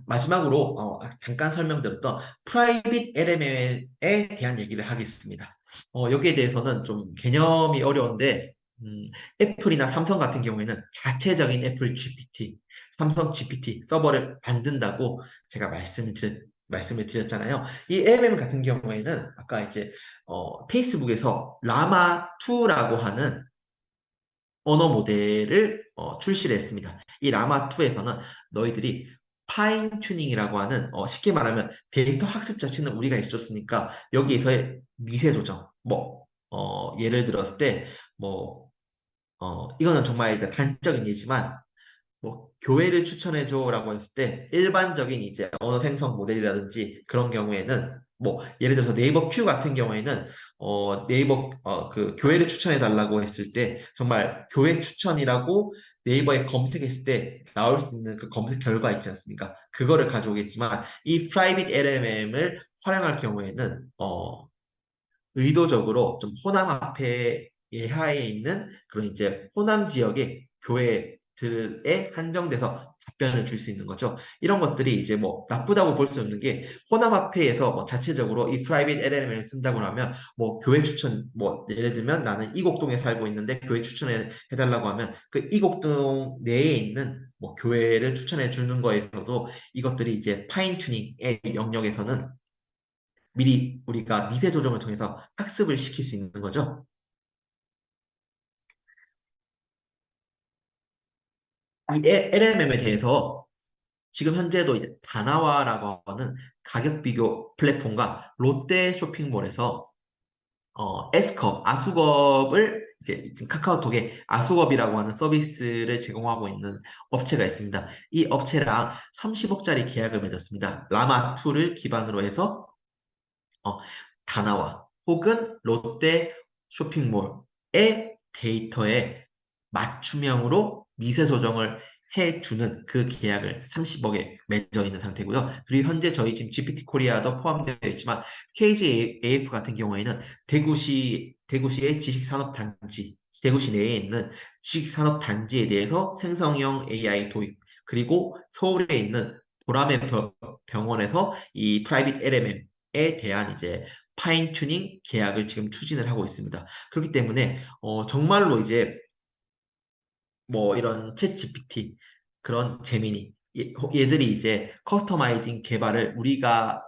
마지막으로 잠깐 설명드렸던 프라이빗 LLM에 대한 얘기를 하겠습니다. 여기에 대해서는 좀 개념이 어려운데 애플이나 삼성 같은 경우에는 자체적인 애플 GPT, 삼성 GPT 서버를 만든다고 제가 말씀을 드렸잖아요. 이 LLM 같은 경우에는 아까 이제 페이스북에서 라마2라고 하는 언어 모델을 출시를 했습니다. 이 라마2에서는 너희들이 파인 튜닝이라고 하는 쉽게 말하면 데이터 학습 자체는 우리가 해줬으니까 여기에서의 미세 조정 예를 들었을 때뭐 이거는 정말 일단 단적인 예지만 뭐 교회를 추천해줘라고 했을 때 일반적인 이제 언어 생성 모델이라든지 그런 경우에는 뭐 예를 들어서 네이버 큐 같은 경우에는 네이버 그 교회를 추천해 달라고 했을 때 정말 교회 추천이라고 네이버에 검색했을 때 나올 수 있는 그 검색 결과 있지 않습니까? 그거를 가져오겠지만 이 프라이빗 LLM을 활용할 경우에는 의도적으로 좀 호남 앞에 예하에 있는 그런 이제 호남 지역의 교회들에 한정돼서 답변을 줄 수 있는 거죠. 이런 것들이 이제 뭐 나쁘다고 볼 수 없는 게 호남 앞에에서 뭐 자체적으로 이 프라이빗 LLM을 쓴다고 하면 뭐 교회 추천 뭐 예를 들면 나는 이곡동에 살고 있는데 교회 추천해 해달라고 하면 그 이곡동 내에 있는 뭐 교회를 추천해 주는 거에서도 이것들이 이제 파인 튜닝의 영역에서는 미리 우리가 미세 조정을 통해서 학습을 시킬 수 있는 거죠. 이 LMM에 대해서 지금 현재도 이제 다나와라고 하는 가격 비교 플랫폼과 롯데 쇼핑몰에서 S컵, 아수겁을 이제 지금 카카오톡에 아수겁이라고 하는 서비스를 제공하고 있는 업체가 있습니다. 이 업체랑 30억짜리 계약을 맺었습니다. 라마2를 기반으로 해서 어, 다나와 혹은 롯데 쇼핑몰의 데이터에 맞춤형으로 미세 조정을 해주는 그 계약을 30억에 맺어 있는 상태고요. 그리고 현재 저희 지금 GPT 코리아도 포함되어 있지만 KGAF 같은 경우에는 대구시의 지식산업단지, 대구시 내에 있는 지식산업단지에 대해서 생성형 AI 도입, 그리고 서울에 있는 보라매 병원에서 이 프라이빗 LMM에 대한 이제 파인 튜닝 계약을 지금 추진을 하고 있습니다. 그렇기 때문에 정말로 이제 뭐 이런 챗 GPT 그런 제미니 얘들이 이제 커스터마이징 개발을 우리가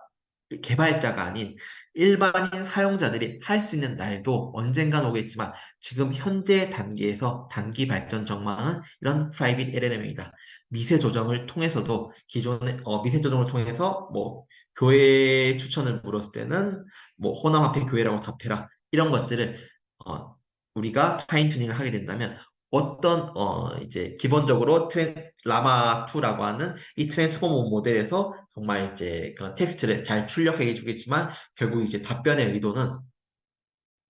개발자가 아닌 일반인 사용자들이 할 수 있는 날도 언젠간 오겠지만 지금 현재 단계에서 단기 발전 전망은 이런 프라이빗 LLM이다. 미세 조정을 통해서도 기존의 미세 조정을 통해서 뭐 교회 추천을 물었을 때는 뭐 호남 앞에 교회라고 답해라 이런 것들을 어, 우리가 파인 튜닝을 하게 된다면 어떤 이제 기본적으로 라마 2라고 하는 이 트랜스포머 모델에서 정말 이제 그런 텍스트를 잘 출력해 주겠지만 결국 이제 답변의 의도는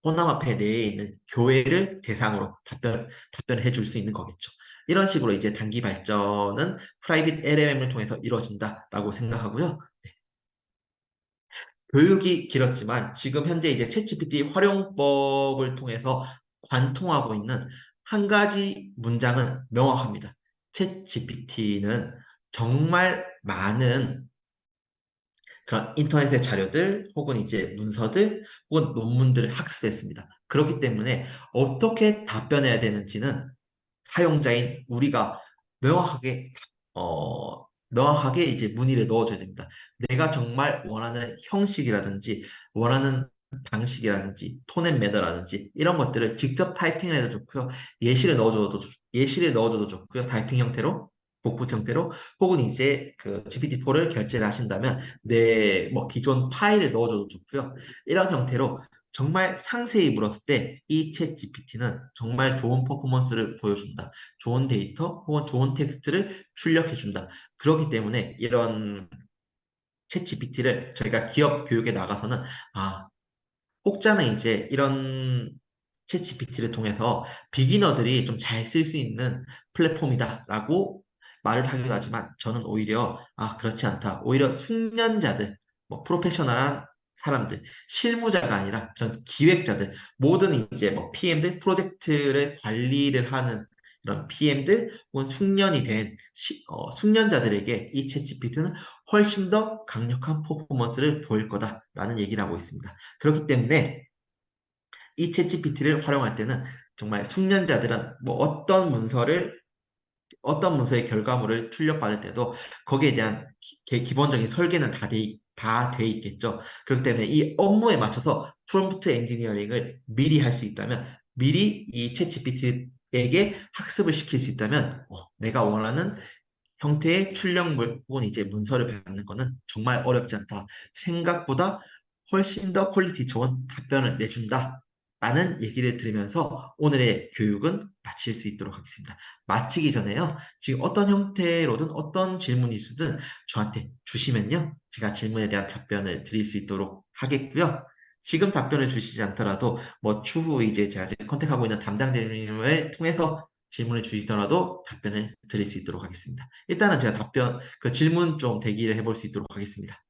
호남화폐 내에 있는 교회를 대상으로 답변을 해줄 수 있는 거겠죠. 이런 식으로 이제 단기 발전은 프라이빗 LLM을 통해서 이루어진다라고 생각하고요. 교육이 길었지만 지금 현재 이제 챗GPT 활용법을 통해서 관통하고 있는 한 가지 문장은 명확합니다. 챗GPT는 정말 많은 그런 인터넷의 자료들 혹은 이제 문서들 혹은 논문들을 학습했습니다. 그렇기 때문에 어떻게 답변해야 되는지는 사용자인 우리가 명확하게 명확하게 이제 문의를 넣어줘야 됩니다. 내가 정말 원하는 형식이라든지 원하는 방식이라든지 톤앤 매너라든지 이런 것들을 직접 타이핑을 해도 좋고요. 예시를 넣어줘도 좋고요. 타이핑 형태로 복붙 형태로 혹은 이제 그 GPT-4를 결제를 하신다면 내 뭐 기존 파일을 넣어줘도 좋고요. 이런 형태로 정말 상세히 물었을 때 이 챗 GPT는 정말 좋은 퍼포먼스를 보여준다. 좋은 데이터 혹은 좋은 텍스트를 출력해준다. 그렇기 때문에 이런 챗 GPT를 저희가 기업 교육에 나가서는 혹자는 이제 이런 챗 GPT를 통해서 비기너들이 좀 잘 쓸 수 있는 플랫폼이다라고 말을 하기도 하지만 저는 오히려 그렇지 않다. 오히려 숙련자들, 뭐 프로페셔널한 사람들, 실무자가 아니라 그런 기획자들, 모든 이제 뭐 PM들, 프로젝트를 관리를 하는 이런 PM들 혹은 숙련이 된 숙련자들에게 이 챗 GPT는 훨씬 더 강력한 퍼포먼스를 보일 거다라는 얘기를 하고 있습니다. 그렇기 때문에 이 챗GPT를 활용할 때는 정말 숙련자들은 뭐 어떤 문서의 결과물을 출력받을 때도 거기에 대한 기본적인 설계는 다 돼 있겠죠. 그렇기 때문에 이 업무에 맞춰서 프롬프트 엔지니어링을 미리 할 수 있다면 미리 이 챗GPT에게 학습을 시킬 수 있다면 내가 원하는 형태의 출력물 혹은 이제 문서를 받는 거는 정말 어렵지 않다. 생각보다 훨씬 더 퀄리티 좋은 답변을 내준다. 라는 얘기를 들으면서 오늘의 교육은 마칠 수 있도록 하겠습니다. 마치기 전에요. 지금 어떤 형태로든 어떤 질문이 있으든 저한테 주시면요. 제가 질문에 대한 답변을 드릴 수 있도록 하겠고요. 지금 답변을 주시지 않더라도 뭐 추후 이제 제가 지금 컨택하고 있는 담당자님을 통해서 질문을 주시더라도 답변을 드릴 수 있도록 하겠습니다. 일단은 제가 그 질문 좀 대기를 해볼 수 있도록 하겠습니다.